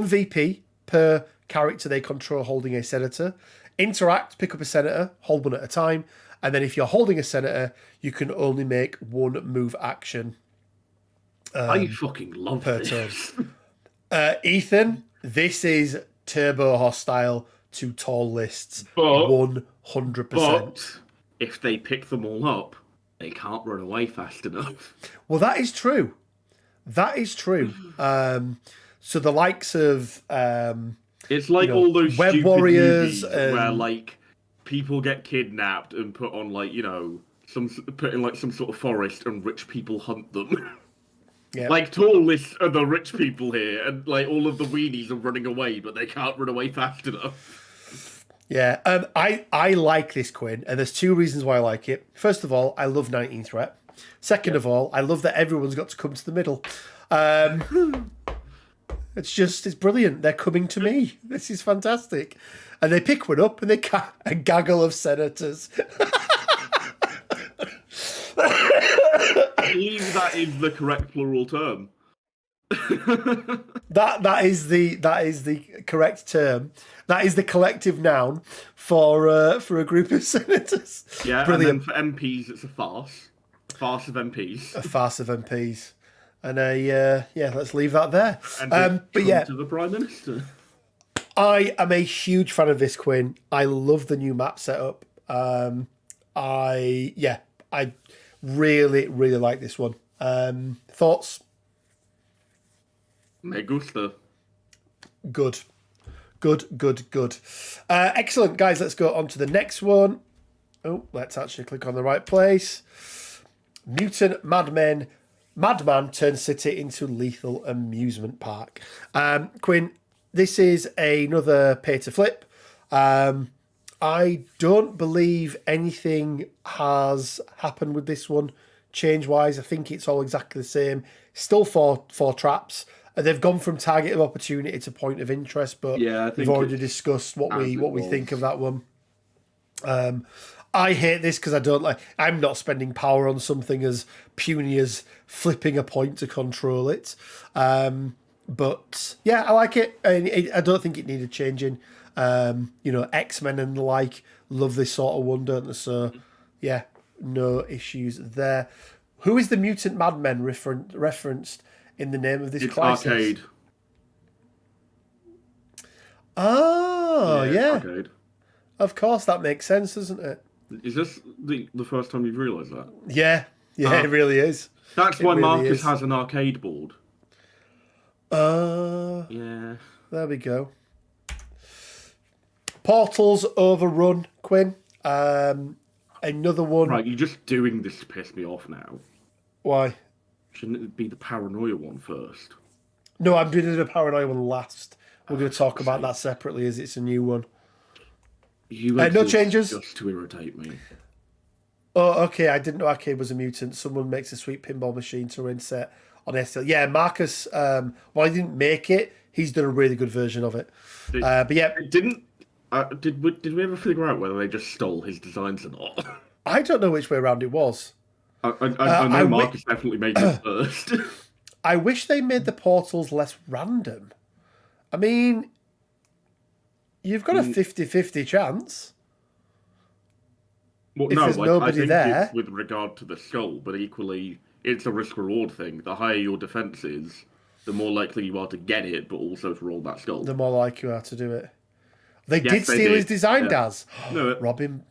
VP per character they control holding a senator. Interact, pick up a senator, hold 1 at a time. And then if you're holding a senator, you can only make 1 move action. I fucking love per this. turn. Ethan, this is turbo hostile to tall lists. But 100%. But if they pick them all up, they can't run away fast enough. Well, that is true. That is true. So the likes of it's like all those Web stupid Warriors movies where like people get kidnapped and put on like put in like some sort of forest and rich people hunt them. Yeah. Like tall lists are the rich people here, and like all of the weenies are running away, but they can't run away fast enough. Yeah, I like this, Quinn, and there's 2 reasons why I like it. First of all, I love 19 threat. Second of all, I love that everyone's got to come to the middle. It's brilliant. They're coming to me. This is fantastic. And they pick 1 up and they a gaggle of senators. I believe that is the correct plural term. That is the correct term. That is the collective noun for a group of senators. Yeah, brilliant. And then for MPs, it's a farce. Farce of MPs. A farce of MPs. And let's leave that there. And to the Prime Minister. I am a huge fan of this, Quinn. I love the new map setup. I really, really like this one. Thoughts? Me gusta. Good. Excellent, guys. Let's go on to the next one. Oh, let's actually click on the right place. Mutant Madman turns city into lethal amusement park. Quinn, this is another pay to flip. I don't believe anything has happened with this one change-wise. I think it's all exactly the same. Still four traps. They've gone from target of opportunity to point of interest, but we've already discussed what we think of that one. I hate this because I'm not spending power on something as puny as flipping a point to control it. But yeah, I like it. I don't think it needed changing. X-Men and the like love this sort of one, don't they? So yeah, no issues there. Who is the mutant madmen referenced in the name of this crisis? Arcade. Oh, yeah. Arcade. Of course, that makes sense, doesn't it? Is this the first time you've realised that? Yeah, it really is. That's why Marcus has an arcade board. Yeah. There we go. Portals overrun, Quinn. Another one. Right, you're just doing this to piss me off now. Why? Shouldn't it be the Paranoia one first? No, I'm doing the Paranoia one last. We're going to talk about that separately as it's a new one. No changes? Just to irritate me. Oh, okay. I didn't know Arcade was a mutant. Someone makes a sweet pinball machine to run set on SL. Yeah, Marcus, while he didn't make it, he's done a really good version of it. But yeah. Did we ever figure out whether they just stole his designs or not? I don't know which way around it was. I know Marcus definitely made it first. I wish they made the portals less random. I mean, you've got a 50-50 chance. Well, if no, there's like I nobody think there, it's with regard to the skull, but equally, it's a risk-reward thing. The higher your defense is, the more likely you are to get it, but also to roll that skull. the more likely you are to do it. They Yes, did they steal his did. design, Yeah. Daz. No, it Robbing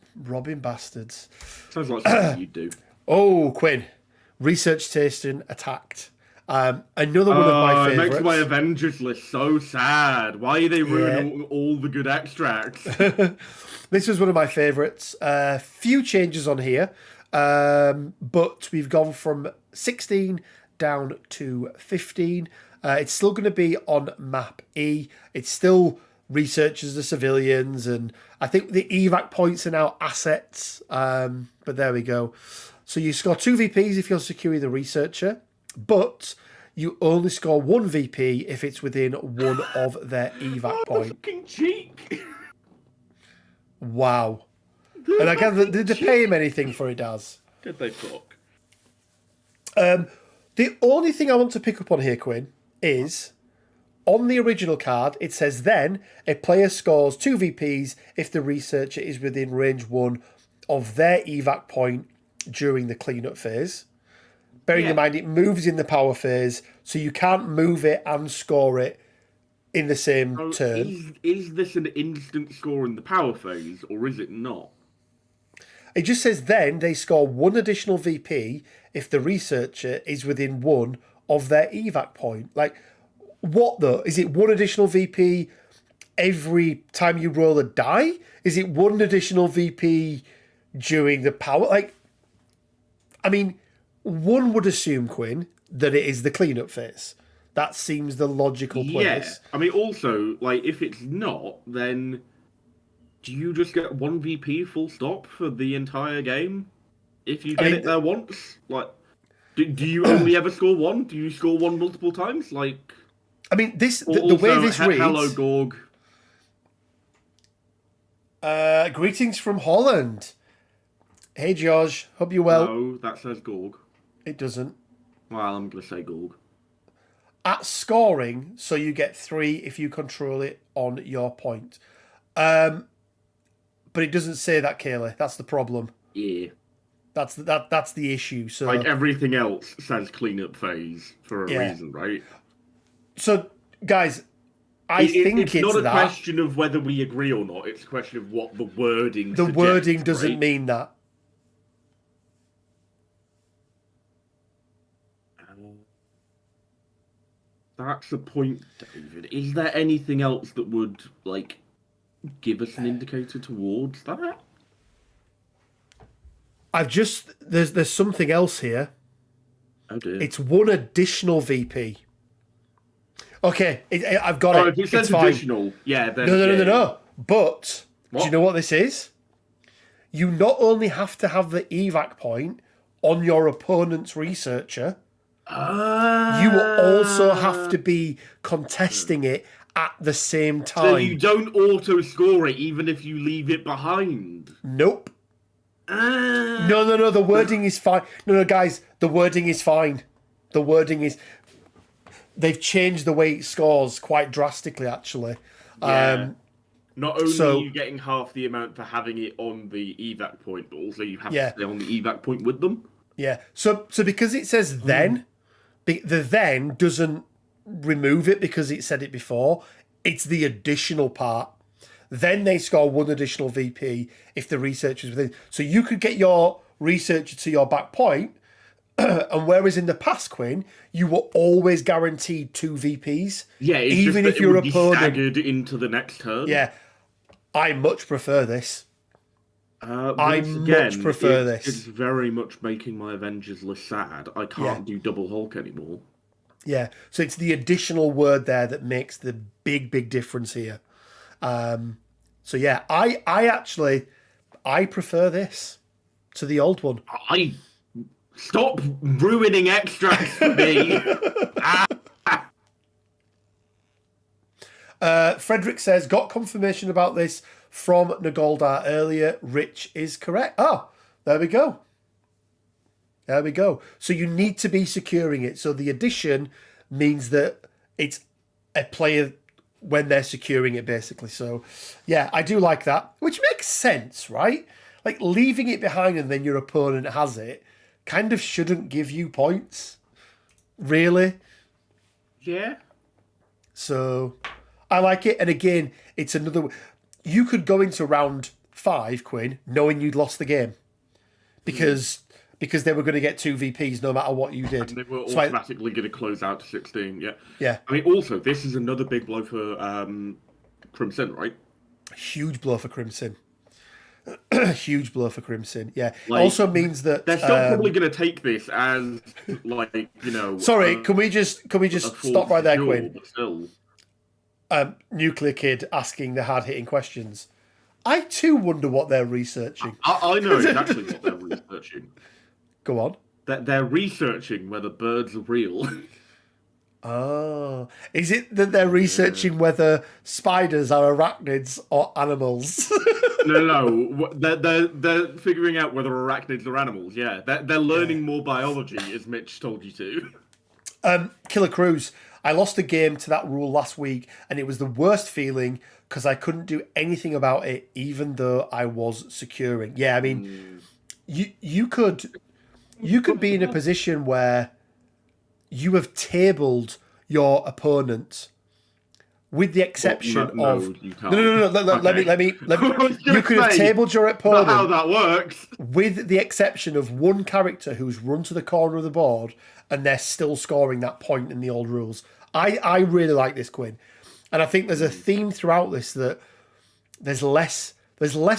bastards. sounds like something you'd do. Oh, Quinn. Research tasting attacked. Another one of my It makes favourites. my Avengers list so sad. Why are they ruining Yeah. all the good extracts? This was one of my favourites. Few changes on here, but we've gone from 16 down to 15. It's still going to be on map E. It's still researchers the civilians, and I think the evac points are now assets. But there we go. So you score 2 VPs if you're securing the researcher, but you only score 1 VP if it's within one of their evac point. Fucking cheek. Wow. And I gather, did they pay him anything for it, Daz? Did they fuck? The only thing I want to pick up on here, Quinn, is on the original card, it says then a player scores 2 VPs if the researcher is within range 1 of their evac point during the cleanup phase. Bearing in mind, it moves in the power phase, so you can't move it and score it in the same So turn. is this an instant score in the power phase, or is it not? It just says then they score 1 additional VP if the researcher is within 1 of their evac point. Like, what though? Is it 1 additional VP every time you roll a die? Is it 1 additional VP during the power? Like, I mean, one would assume, Quinn, that it is the cleanup phase. That seems the logical place. Yeah. I mean, also, like, if it's not, then do you just get 1 VP full stop for the entire game? If you get it there once? Like, do you only ever score 1? Do you score 1 multiple times? Like, I mean, the way this reads... Hello, Gorg. Greetings from Holland. Hey, George. Hope you're well. No, that says Gorg. It doesn't. Well, I'm going to say Gorg. At scoring, so you get 3 if you control it on your point. But it doesn't say that, Kaylee. That's the problem. Yeah. That's the issue. So like everything else says cleanup phase for a reason, right? So, guys, I think it's not a that. question of whether we agree or not. It's a question of what the wording. The suggests, wording doesn't right? mean that. That's the point, David. Is there anything else that would like give us an indicator towards that? There's something else here. Oh dear. It's 1 additional VP. Okay, I've got it. If it says it's fine. additional, yeah. Then, No. But What? do you know what this is? You not only have to have the evac point on your opponent's researcher, you will also have to be contesting it at the same time. So you don't auto score it even if you leave it behind. Nope. No. The wording is fine. No, guys. The wording is fine. The wording is. They've changed the way it scores quite drastically, actually. Yeah. Not only so- are you getting half the amount for having it on the evac point, but also you have Yeah. to stay on the evac point with them. Yeah. So because it says then, the then doesn't remove it because it said it before. It's the additional part. Then they score 1 additional VP if the researcher's within. So you could get your researcher to your back point, and whereas in the past, Quinn, you were always guaranteed 2 VPs. Yeah, it's even just if that your it would be opponent. staggered into the next turn. Yeah, I much prefer this. I Once much prefer this. It's very much making my Avengers list sad. I can't do Double Hulk anymore. Yeah, so it's the additional word there that makes the big difference here. So yeah, I prefer this to the old one. Stop ruining extracts for me. Frederick says, got confirmation about this from Nagoldar earlier. Rich is correct. Oh, there we go. There we go. So you need to be securing it. So the addition means that it's a player when they're securing it, basically. So, yeah, I do like that, which makes sense, right? like leaving it behind and then your opponent has it kind of shouldn't give you points, really. Yeah. So I like it. And again, it's another. You could go into round 5, Quinn, knowing you'd lost the game because they were going to get 2 VPs no matter what you did. And they were So automatically going to close out to 16. Yeah. yeah, I mean, also, this is another big blow for Crimson, right? huge blow for Crimson. Huge blow for Crimson. Yeah. Like, also means that they're still probably going to take this as like Sorry, can we just stop right there, Quinn? But still. Nuclear Kid asking the hard-hitting questions. I too wonder what they're researching. I know exactly what they're researching. Go on. They're researching whether birds are real. Oh, is it that they're researching whether spiders are arachnids or animals? No. They're figuring out whether arachnids are animals. Yeah, they're learning more biology, as Mitch told you to. Killer Cruise. I lost a game to that rule last week, and it was the worst feeling because I couldn't do anything about it, even though I was securing. Yeah, I mean, you could be in a position where you have tabled your opponent, with the exception of you can't. No. Let me. You could have tabled your opponent. Not how that works. With the exception of one character who's run to the corner of the board, and they're still scoring that point in the old rules. I really like this, Quinn, and I think there's a theme throughout this that there's less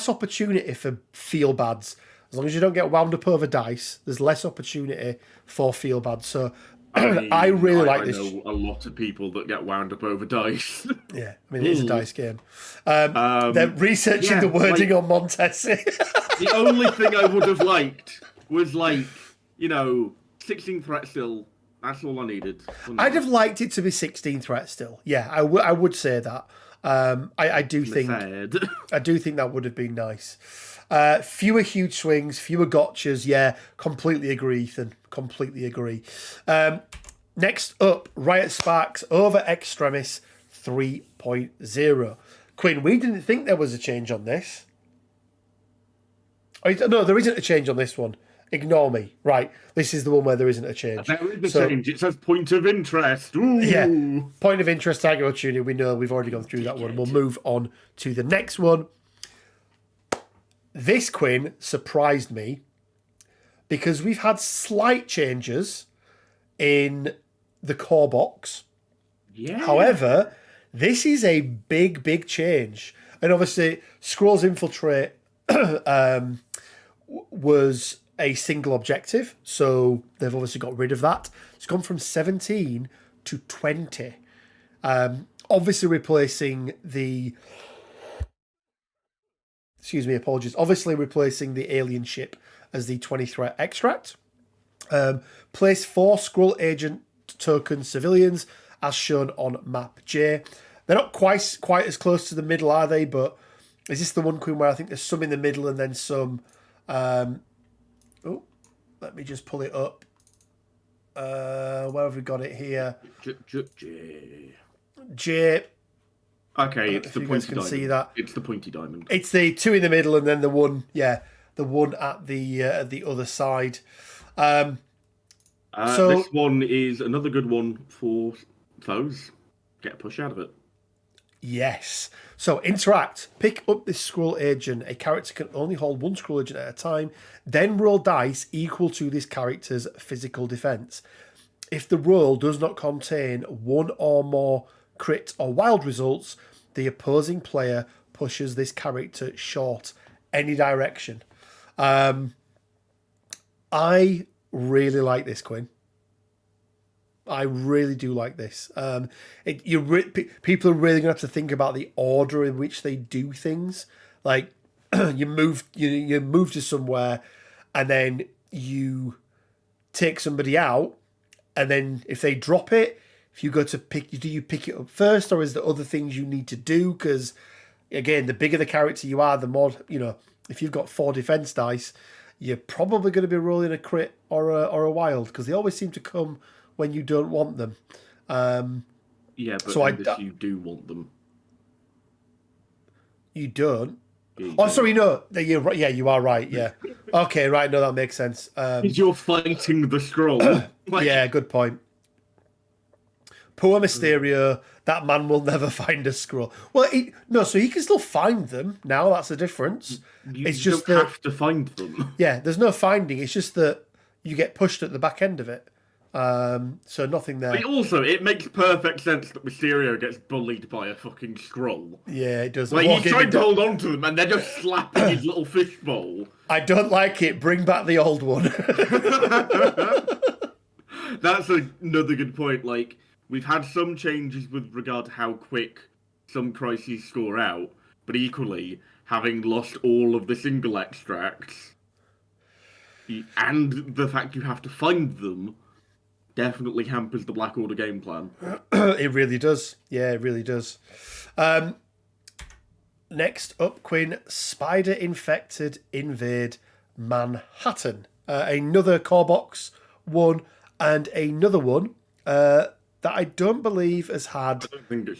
opportunity for feel bads. As long as you don't get wound up over dice, there's less opportunity for feel bads. So I really like this. I know a lot of people that get wound up over dice. Yeah, I mean, it is a dice game. They're researching the wording on Montessori. The only thing I would have liked was 16 threat still. That's all I needed. I'd have liked it to be 16 threat still. Yeah, I would say that. I do think that would have been nice. Fewer huge swings, fewer gotchas. Yeah, completely agree, Ethan. Completely agree. Next up, Riot Sparks over Extremis 3.0. Quinn, we didn't think there was a change on this. Oh, no, there isn't a change on this one. Ignore me. Right, this is the one where there isn't a change. There is a change. It says point of interest. Ooh. Yeah, point of interest, Tiger Tuning. We know we've already gone through that one. We'll move on to the next one. This, Quinn, surprised me because we've had slight changes in the core box. Yeah. However, this is a big, big change. And obviously, Scrolls Infiltrate was a single objective. So they've obviously got rid of that. It's gone from 17 to 20. Obviously replacing the... Excuse me, apologies. Obviously replacing the alien ship as the 20 threat extract. Place 4 Skrull Agent token civilians as shown on map J. They're not quite as close to the middle, are they? But is this the one, Queen, where I think there's some in the middle and then some... let me just pull it up. Where have we got it here? J. Okay, it's the pointy diamond. See that. It's the pointy diamond. It's the 2 in the middle and then the one, the one at the other side. So this one is another good one for foes. Get a push out of it. Yes. So interact. Pick up this Skrull Agent. A character can only hold one Skrull Agent at a time. Then roll dice equal to this character's physical defense. If the roll does not contain one or more crit or wild results, the opposing player pushes this character short any direction. I really like this, Quinn. I really do like this. People are really going to have to think about the order in which they do things. Like you move to somewhere, and then you take somebody out, and then if they drop it, if you go to do you pick it up first, or is there other things you need to do? Because again, the bigger the character you are, the more if you've got 4 defense dice, you're probably going to be rolling a crit or a wild because they always seem to come when you don't want them. Yeah, but so you do want them. You don't? Oh, sorry, no. You're right. Yeah, you are right. Yeah. Okay, right. No, that makes sense. Because you're fighting the scroll. Like, Yeah, good point. Poor Mysterio. That man will never find a scroll. Well, so he can still find them now. That's the difference. It's you just don't that, have to find them. yeah, there's no finding. It's just that you get pushed at the back end of it. So nothing there. But also, it makes perfect sense that Mysterio gets bullied by a fucking scroll. Yeah, it does. Like, Walk he's in trying and to hold on to them, and they're just slapping his little fishbowl. I don't like it. Bring back the old one. That's another good point. Like, we've had some changes with regard to how quick some crises score out, but equally, having lost all of the single extracts, and the fact you have to find them, definitely hampers the Black Order game plan. It really does. Yeah, it really does. Next up, Quinn, spider-infected invade Manhattan. Another core box one, and another one that I don't believe has had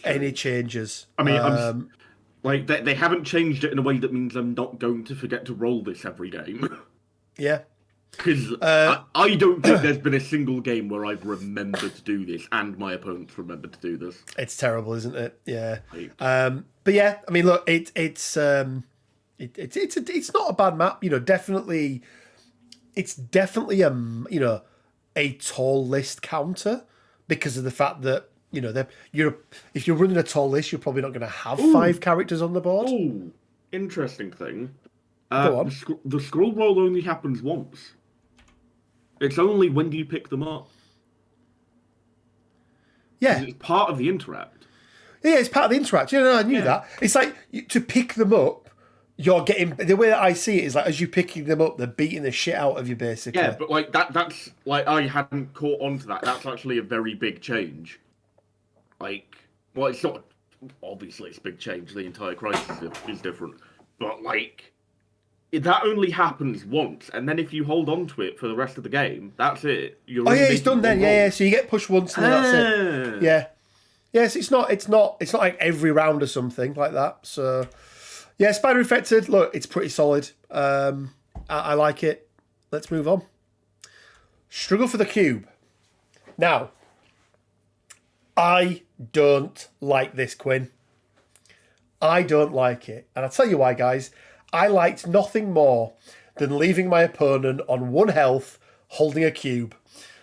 any changes. I mean, like they haven't changed it in a way that means I'm not going to forget to roll this every game. Yeah. Because I don't think there's been a single game where I've remembered to do this, and my opponents remembered to do this. It's terrible, isn't it? Yeah. But yeah, I mean, look, it's not a bad map. You know, definitely, it's definitely a tall list counter because of the fact that if you're running a tall list, you're probably not going to have 5 characters on the board. Oh, interesting thing. Go on. The scroll roll only happens once. It's only when you pick them up. Yeah. It's part of the interact. Yeah, it's part of the interact. I knew that. It's like to pick them up, you're getting, the way that I see it is like as you're picking them up, they're beating the shit out of you, basically. Yeah, but like that's like I hadn't caught on to that. That's actually a very big change. Like, well, it's not obviously it's a big change. The entire crisis is different, but like that only happens once, and then if you hold on to it for the rest of the game, that's it. Oh yeah, it's done then. Yeah, so you get pushed once and then that's it. Yeah. Yes, it's not like every round or something like that. So yeah, Spider Infected, look, it's pretty solid. I like it. Let's move on. Struggle for the Cube. Now, I don't like this, Quinn. I don't like it. And I'll tell you why, guys. I liked nothing more than leaving my opponent on 1 health holding a cube.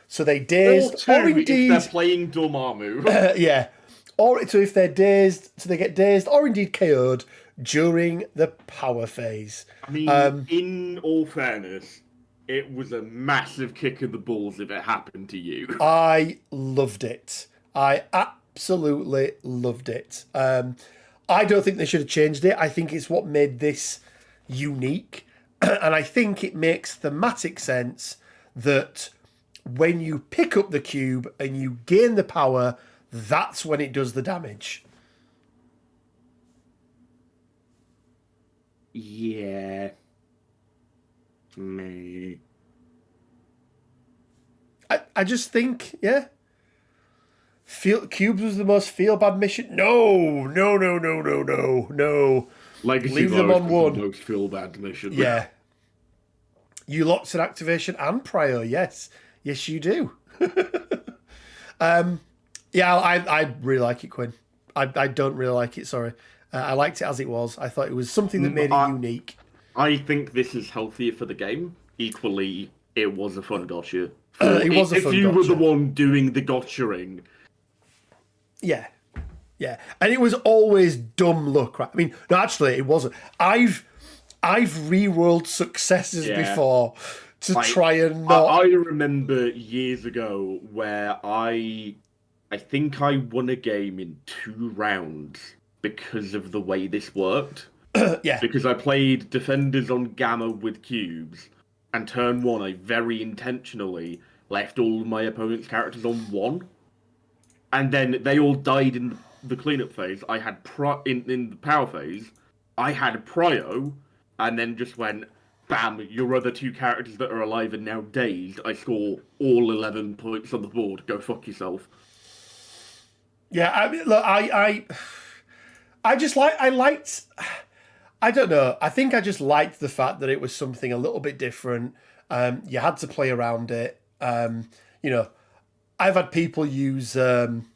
So they dazed, or indeed... if they're playing Dormammu. Yeah. Or so if they're dazed, so they get dazed, or indeed KO'd during the power phase. I mean, in all fairness, it was a massive kick in the balls if it happened to you. I loved it. I absolutely loved it. I don't think they should have changed it. I think it's what made this unique. And I think it makes thematic sense that when you pick up the cube and you gain the power, that's when it does the damage. Yeah. Me. I just think, yeah. Cubes was the most feel-bad mission. No. Legacy Leave them on 1. The most feel-bad mission. Yeah. You locked an activation and prior, yes. Yes, you do. Yeah, I really like it, Quinn. I don't really like it, sorry. I liked it as it was. I thought it was something that made it unique. I think this is healthier for the game. Equally, it was a fun gotcha. It was a fun If you gotcha. were the one doing the gotchaing. Yeah. Yeah. And it was always dumb luck, right? I mean, no, actually, it wasn't. I've re-rolled successes before to try and not... I remember years ago where I think I won a game in 2 rounds because of the way this worked. Yeah. Because I played Defenders on Gamma with cubes, and turn 1 I very intentionally left all of my opponent's characters on 1. And then they all died in the cleanup phase. I had in the power phase, I had Prio, and then just went, bam, your other 2 characters that are alive and now dazed, I score all 11 points on the board. Go fuck yourself. Yeah, I mean, look, I I don't know. I think I just liked the fact that it was something a little bit different. You had to play around it. You know, I've had people use, I'm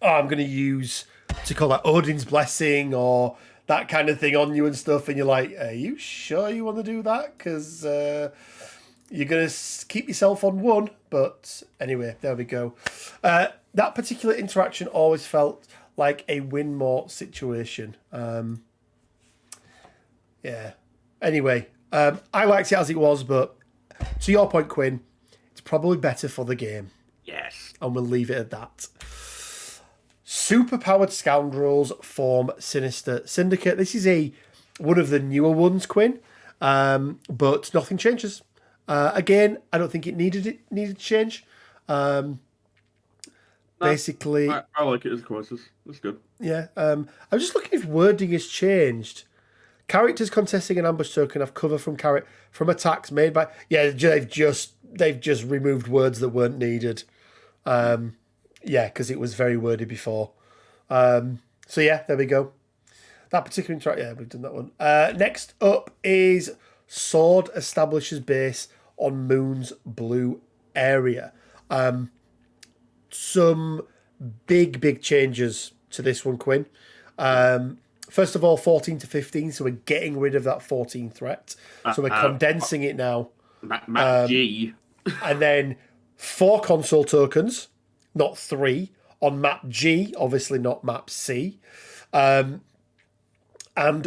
going to use, to call that Odin's Blessing or that kind of thing on you and stuff. And you're like, are you sure you want to do that? Because you're going to keep yourself on one. But anyway, there we go. That particular interaction always felt like a win more situation. Yeah. Anyway, I liked it as it was, but to your point, Quinn, it's probably better for the game. Yes. And we'll leave it at that. Superpowered scoundrels form sinister syndicate. This is one of the newer ones, Quinn, but nothing changes. Again, I don't think it needed to change. Basically, I like it as a crisis. That's good. yeah. I'm just looking if wording has changed. Characters contesting an ambush token have cover from attacks made by. Yeah, they've just removed words that weren't needed. Yeah, because it was very wordy before. So yeah, there we go. That particular interaction. Yeah, we've done that one. Next up is Sword establishes base on Moon's blue area. Some big changes to this one, Quinn. First of all, 14 to 15, so we're getting rid of that 14 threat. So we're condensing it now. Map G. And then 4 console tokens, not 3, on map G, obviously not map C. And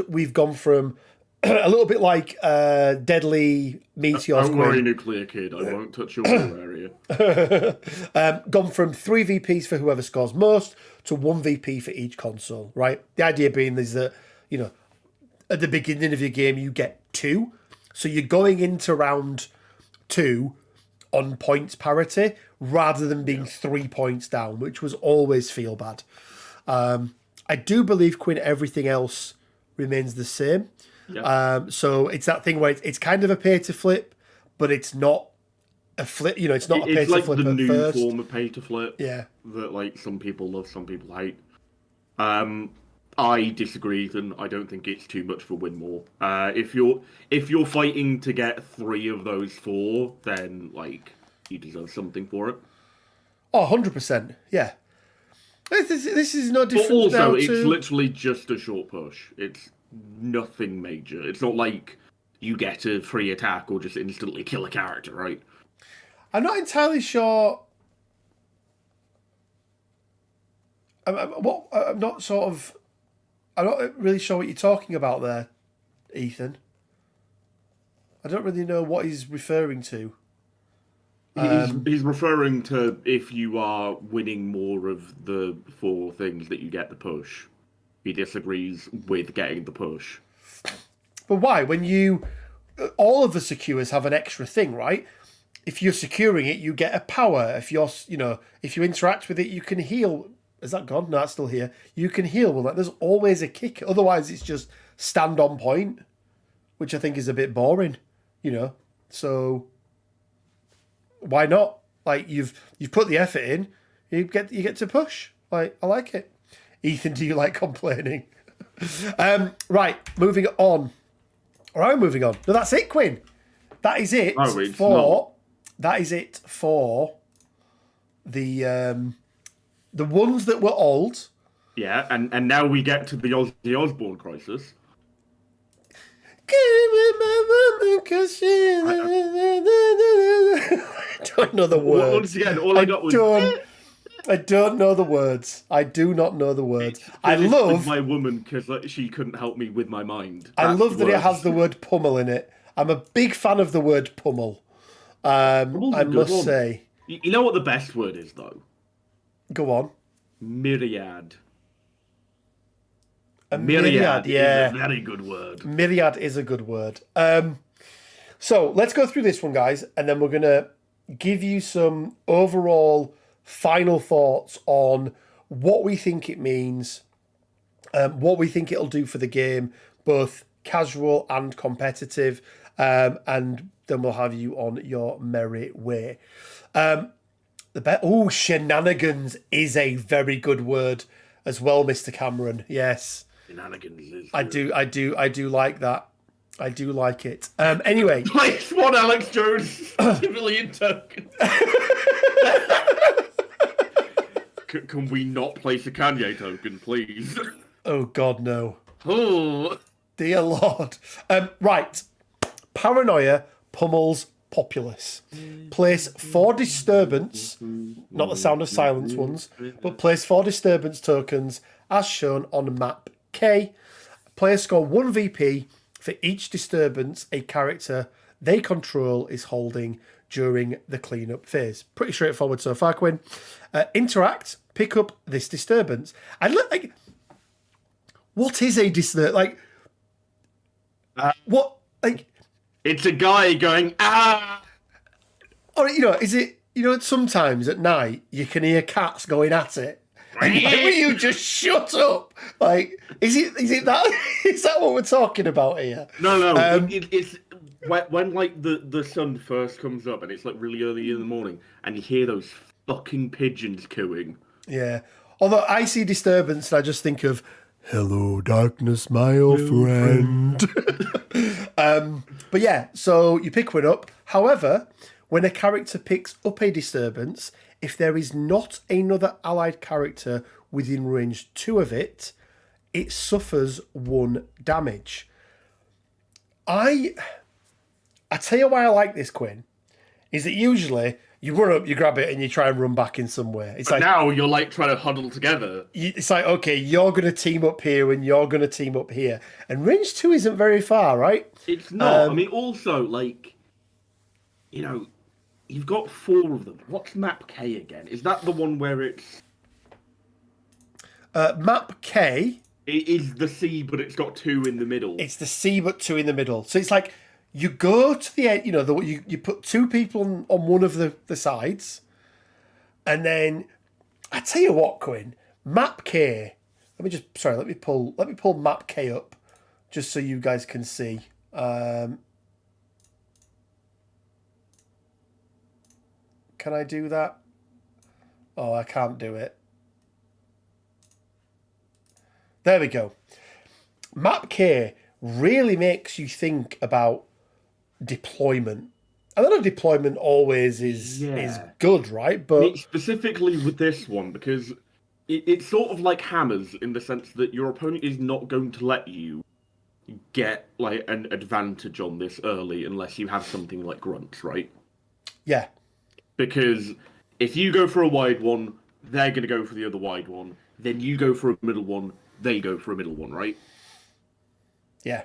we've gone from a little bit like Deadly Meteors. Don't worry, Nuclear Kid, I won't touch your area. Gone from 3 VPs for whoever scores most to 1 VP for each console, right? The idea being is that, you know, at the beginning of your game, you get 2. So you're going into round 2 on points parity rather than being 3 points down, which was always feel bad. I do believe, Quinn, everything else remains the same. Yeah. So it's that thing where it's kind of a pay to flip, but it's not a flip. You know, it's not a pay to flip. It's like the new form of pay to flip. Yeah. That like some people love, some people hate. I disagree, and I don't think it's too much for win more. If you're fighting to get 3 of those 4, then like you deserve something for it. Oh, 100%. Yeah. This is no different. But also, it's literally just a short push. It's nothing major. It's not like you get a free attack or just instantly kill a character, right? I'm not entirely sure. I'm not really sure what you're talking about there, Ethan. I don't really know what he's referring to. He's referring to if you are winning more of the 4 things that you get the push. He disagrees with getting the push. But why? When all of the secures have an extra thing, right? If you're securing it, you get a power. If you interact with it, you can heal. Is that gone? No, it's still here. You can heal. Well, there's always a kick. Otherwise, it's just stand on point, which I think is a bit boring, you know. So why not? Like you've put the effort in, you get to push. Like I like it. Ethan, do you like complaining? Right, moving on. All right, moving on. No, that's it, Quinn. That is it That is it for the ones that were old. Yeah, and now we get to the Ozzy Osbourne crisis. I don't know the words. Once again, all I got was... I don't know the words. I do not know the words. I love my woman because she couldn't help me with my mind. I love that it has the word pummel in it. I'm a big fan of the word pummel. I must say. You know what the best word is, though? Go on. Myriad. Myriad, yeah. Is a very good word. Myriad is a good word. So let's go through this one, guys, and then we're going to give you some overall final thoughts on what we think it means, what we think it'll do for the game, both casual and competitive, and then we'll have you on your merry way. Shenanigans is a very good word as well, Mr. Cameron. Yes. Shenanigans is I do like that. I do like it. Anyway. Place one Alex Jones civilian token. Can we not place a Kanye token, please? Oh, God, no. Oh. Dear Lord. Right. Paranoia, pummels, populace. Place 4 disturbance, not the sound of silence ones, but place 4 disturbance tokens as shown on map K. Players score 1 VP for each disturbance a character they control is holding during the cleanup phase. Pretty straightforward so far, Quinn. Interact, pick up this disturbance. And look, like, what is a disturbance? Like, what, like... It's a guy going, ah! Or, is it, sometimes at night you can hear cats going at it. And you're like, will you just shut up? Like, is it that? Is that what we're talking about here? No. It's when like the sun first comes up and it's like really early in the morning and you hear those fucking pigeons cooing. Yeah. Although I see disturbance and I just think of, hello, darkness, my old friend. But yeah, so you pick one up. However, when a character picks up a disturbance, if there is not another allied character within range 2 of it, it suffers 1 damage. I tell you why I like this, Quinn, is that usually you run up, you grab it, and you try and run back in some way. It's but like now you're like trying to huddle together. It's like, okay, you're going to team up here and you're going to team up here. And range 2 isn't very far, right? It's not. I mean, also, like, you've got 4 of them. What's map K again? Is that the one where it's... Map K... It is the C, but it's got 2 in the middle. It's the C, but 2 in the middle. So it's like, you go to the end, you put 2 people on one of the sides, and then, I tell you what, Quinn, map K... Let me pull map K up, just so you guys can see. Can I do that? Oh, I can't do it. There we go. Map K really makes you think about deployment. A lot of deployment always is good, right? But specifically with this one, because it's sort of like hammers in the sense that your opponent is not going to let you get like an advantage on this early unless you have something like grunts, right? Yeah. Because if you go for a wide one, they're going to go for the other wide one. Then you go for a middle one, they go for a middle one, right? Yeah.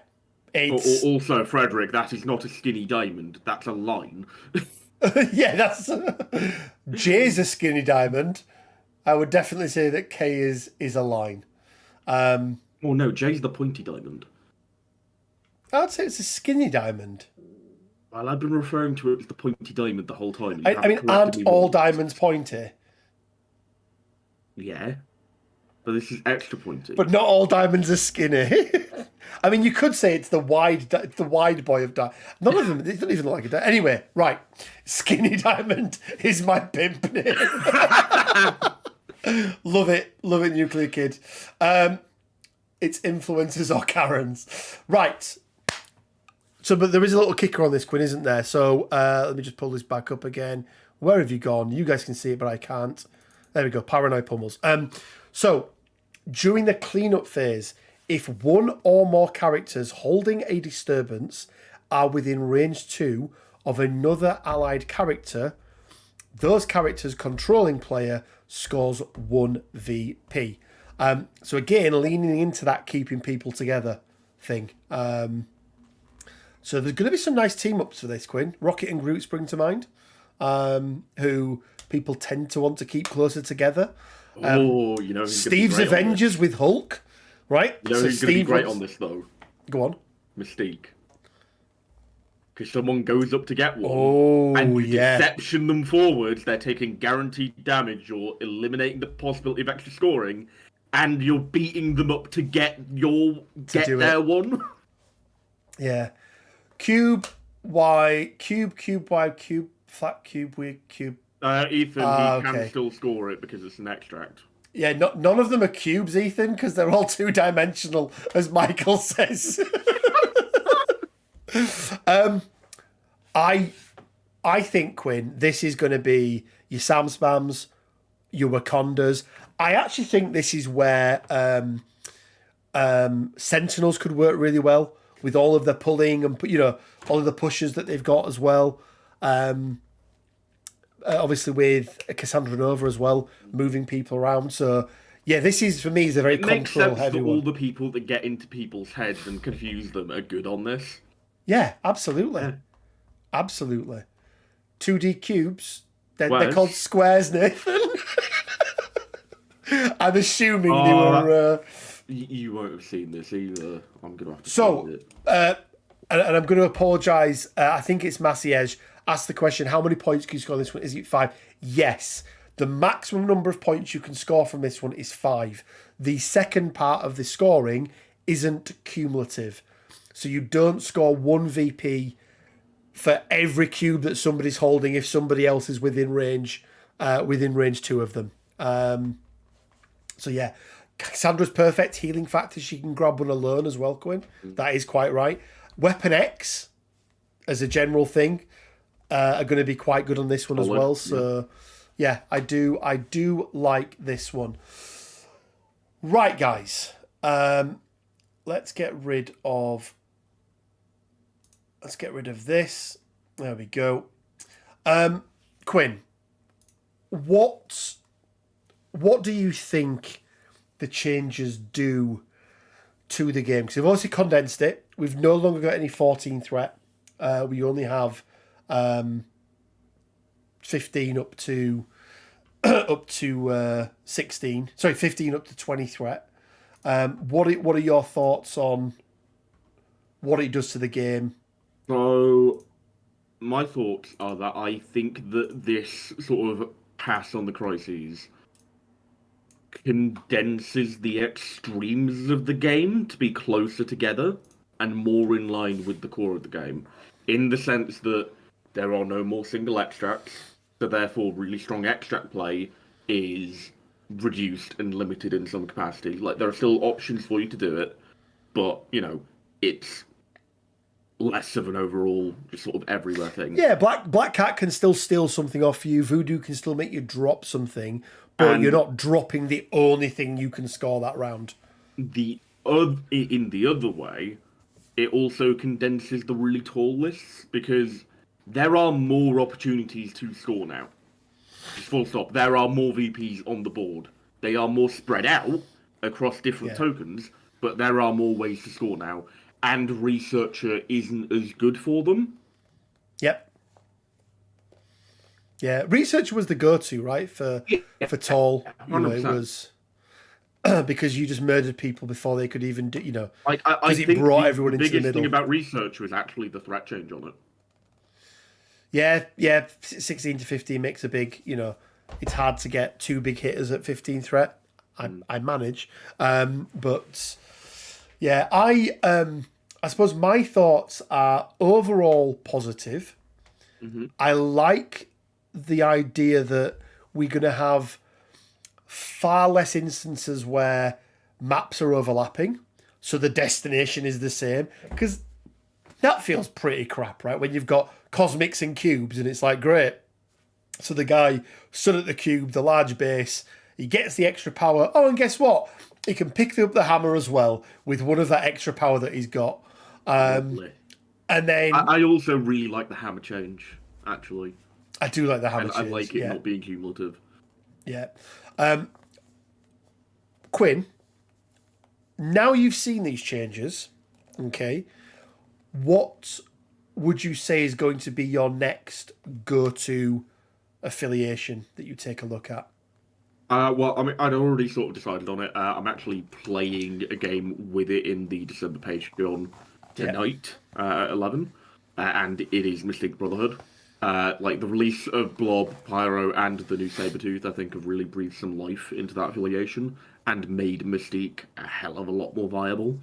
Also, Frederick, that is not a skinny diamond. That's a line. Yeah, that's... J's a skinny diamond. I would definitely say that K is a line. Oh, no, J's the pointy diamond. I'd say it's a skinny diamond. Well, I've been referring to it as the pointy diamond the whole time. I mean, aren't all diamonds pointy? Yeah. But this is extra pointy. But not all diamonds are skinny. I mean, you could say it's the wide boy of diamond. None of them, they don't even look like a diamond. Anyway, right. Skinny Diamond is my pimp name. Love it, Nuclear Kid. It's influencers or Karens. Right. So, but there is a little kicker on this, Quinn, isn't there? So, let me just pull this back up again. Where have you gone? You guys can see it, but I can't. There we go, Paranoia pummels. So, during the cleanup phase, if 1 or more characters holding a disturbance are within range 2 of another allied character, those characters' controlling player scores 1 VP. So again, leaning into that keeping people together thing. So there's going to be some nice team-ups for this, Quinn. Rocket and Groot spring to mind, who people tend to want to keep closer together. Steve's Avengers with Hulk, right? You know who's going to be great on this, though? Go on. Mystique. Because someone goes up to get one, and you deception them forwards, they're taking guaranteed damage, you're eliminating the possibility of extra scoring, and you're beating them up to get their one. Yeah. Cube, Y, cube, Y, cube, flat cube, weird cube. Ethan, he can still score it because it's an extract. Yeah, none of them are cubes, Ethan, because they're all two-dimensional, as Michael says. I think, Quinn, this is going to be your Sam Spams, your Wakandas. I actually think this is where Sentinels could work really well with all of the pulling and all of the pushes that they've got as well. Obviously with Cassandra Nova as well, moving people around. So yeah, this is for me is a very control heavy one. All the people that get into people's heads and confuse them are good on this. Yeah, absolutely, absolutely. 2D cubes. They're called squares, Nathan. I'm assuming they were. You won't have seen this either. I'm gonna have to. So, and I'm going to apologise. I think it's Massiege asked the question: how many points can you score on this one? Is it 5? Yes. The maximum number of points you can score from this one is 5. The second part of the scoring isn't cumulative, so you don't score 1 VP for every cube that somebody's holding if somebody else is within range 2 of them. So yeah, Cassandra's perfect healing factor. She can grab one alone as well, Quinn. That is quite right. Weapon X, as a general thing, are going to be quite good on this one as well. So yeah, I do like this one. Right, guys. Let's get rid of this. There we go. Quinn, what do you think the changes do to the game? Because we've obviously condensed it. We've no longer got any 14 threat. We only have 15 up to 16. Sorry, 15 up to 20 threat. What are your thoughts on what it does to the game? So, my thoughts are that I think that this sort of pass on the crises condenses the extremes of the game to be closer together and more in line with the core of the game, in the sense that there are no more single extracts, so therefore really strong extract play is reduced and limited in some capacity. Like, there are still options for you to do it, but, it's less of an overall just sort of everywhere thing. Yeah, Black Cat can still steal something off you. Voodoo can still make you drop something, but you're not dropping the only thing you can score that round. In the other way, it also condenses the really tall lists, because there are more opportunities to score now. Just full stop. There are more VPs on the board. They are more spread out across different tokens, but there are more ways to score now. And Researcher isn't as good for them. Yep. Yeah, Researcher was the go-to, right, for tall. It was because you just murdered people before they could even do. I think it brought everyone into the biggest middle. thing about Researcher is actually the threat change on it. Yeah, 16 to 15 makes a big. It's hard to get 2 big hitters at 15 threat. I manage, but. Yeah, I suppose my thoughts are overall positive. Mm-hmm. I like the idea that we're going to have far less instances where maps are overlapping, so the destination is the same, because that feels pretty crap, right? When you've got cosmics and cubes, and it's like, great. So the guy stood at the cube, the large base, he gets the extra power. Oh, and guess what? He can pick up the hammer as well with one of that extra power that he's got. And then I also really like the hammer change, actually. I do like the hammer change. I like it not being cumulative. Yeah. Quinn, now you've seen these changes, okay, what would you say is going to be your next go-to affiliation that you take a look at? Well, I mean, I'd already sort of decided on it. I'm actually playing a game with it in the December Patreon tonight at 11, and it is Mystic Brotherhood. Like, the release of Blob, Pyro, and the new Sabretooth, I think, have really breathed some life into that affiliation and made Mystique a hell of a lot more viable.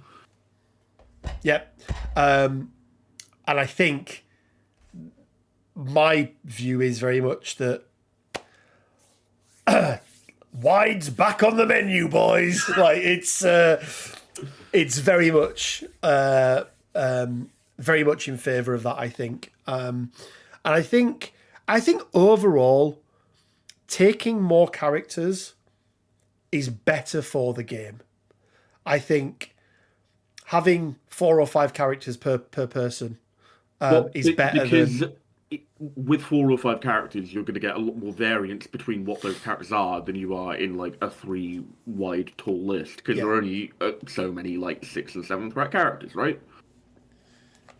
Yep. And I think my view is very much that Wide's back on the menu, boys. Like it's very much in favour of that, I think. And I think overall, taking more characters is better for the game. I think having 4 or 5 characters per person is better because than... with 4 or 5 characters, you're going to get a lot more variance between what those characters are than you are in like a 3 wide tall list, because there are only so many like 6th and 7th rank characters, right?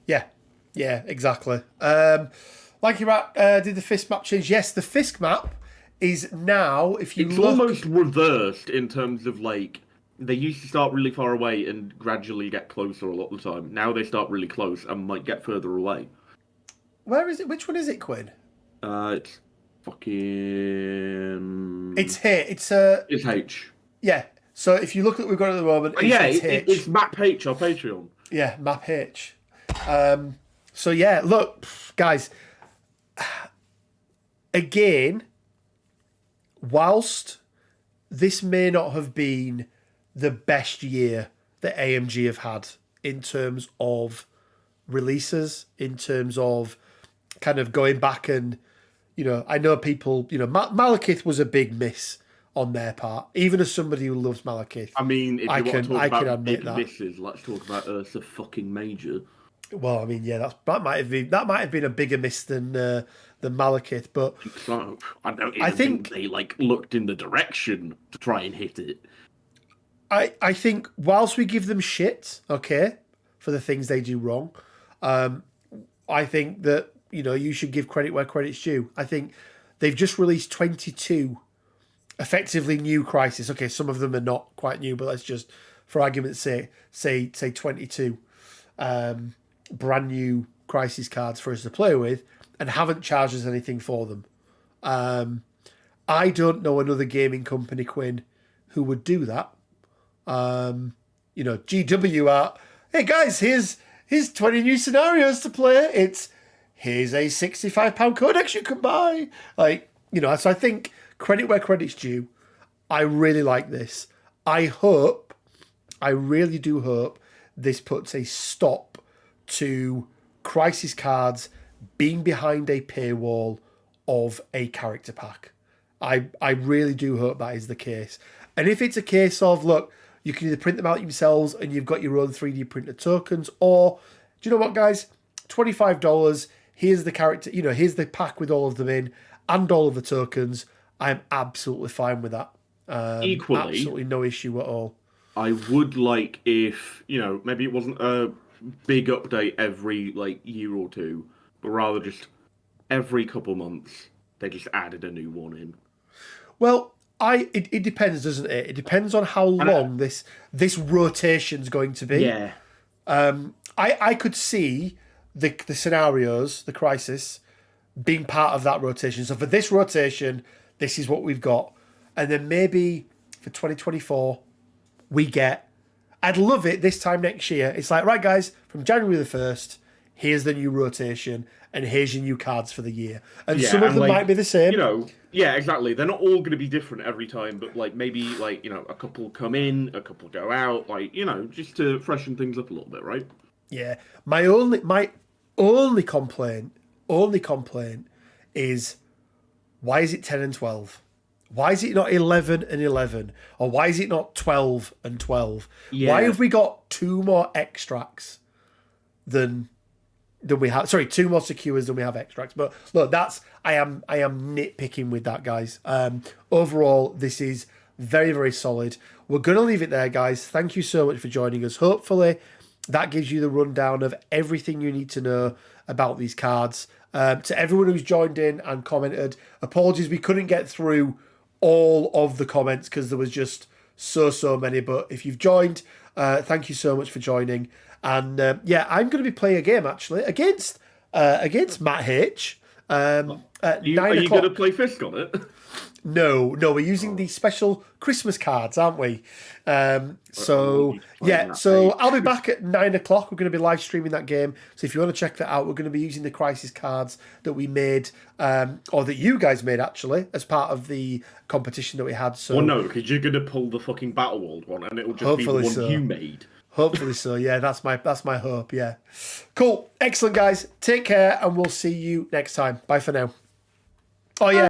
Yeah, exactly. Like you did the Fisk map change? Yes, the Fisk map is now, if you it's look... almost reversed in terms of like, they used to start really far away and gradually get closer a lot of the time. Now they start really close and might get further away. Where is it? Which one is it, Quinn? It's fucking... It's here. It's H. Yeah. So if you look at what we've got at the moment, it's H. It's Map H, our Patreon. Yeah, Map H. So yeah, look, guys. Again, whilst this may not have been the best year that AMG have had in terms of releases, in terms of kind of going back and, I know people, Malekith was a big miss on their part, even as somebody who loves Malekith. I mean, if you want to talk I about can admit big that. misses, let's talk about Ursa fucking Major. Well, I mean, yeah, that might have been a bigger miss than Malekith, but So I think they like looked in the direction to try and hit it. I think whilst we give them shit, okay, for the things they do wrong, I think that, you should give credit where credit's due. I think they've just released 22 effectively new Crisis. Okay, some of them are not quite new, but let's just, for argument's sake, say 22 brand new Crisis cards for us to play with, and haven't charged us anything for them. I don't know another gaming company, Quinn, who would do that. GW are, hey guys, here's 20 new scenarios to play. Here's a £65 codex you can buy. So I think credit where credit's due. I really like this. I really do hope this puts a stop to Crisis cards being behind a paywall of a character pack. I really do hope that is the case. And if it's a case of, look, you can either print them out yourselves and you've got your own 3D printed tokens, or, do you know what, guys? $25, here's the character, here's the pack with all of them in and all of the tokens. I'm absolutely fine with that. Equally, absolutely no issue at all. I would like if, maybe it wasn't a big update every year or two, but rather just every couple months they just added a new one in. Well, it depends, doesn't it? It depends on how long this rotation's going to be. Yeah. I could see the scenarios, the Crisis, being part of that rotation. So for this rotation, this is what we've got. And then maybe for 2024, we get... I'd love it this time next year. It's like, right, guys, from January the 1st, here's the new rotation, and here's your new cards for the year. And some of them might be the same. Yeah, exactly. They're not all going to be different every time, but maybe a couple come in, a couple go out, just to freshen things up a little bit, right? Yeah. My only complaint is, why is it 10 and 12? Why is it not 11 and 11? Or why is it not 12 and 12? Yeah. Why have we got 2 more extracts than we have? Sorry, 2 more secures than we have extracts. But look, I am nitpicking with that, guys. Overall, this is very, very solid. We're going to leave it there, guys. Thank you so much for joining us. Hopefully, that gives you the rundown of everything you need to know about these cards. To everyone who's joined in and commented, apologies we couldn't get through all of the comments because there was just so many. But if you've joined, thank you so much for joining. And I'm going to be playing a game actually against Matt H. At Are 9 you o'clock. going to play Fisk on it? No, we're using the special Christmas cards, aren't we? So I'll be back at 9 o'clock. We're going to be live streaming that game. So if you want to check that out, we're going to be using the Crisis cards that we made, or that you guys made actually, as part of the competition that we had. So, Well, no, because you're going to pull the fucking Battle World one, and it'll just be the one you made. Hopefully so. Yeah, that's my hope. Yeah, cool, excellent, guys. Take care, and we'll see you next time. Bye for now. Oh yeah.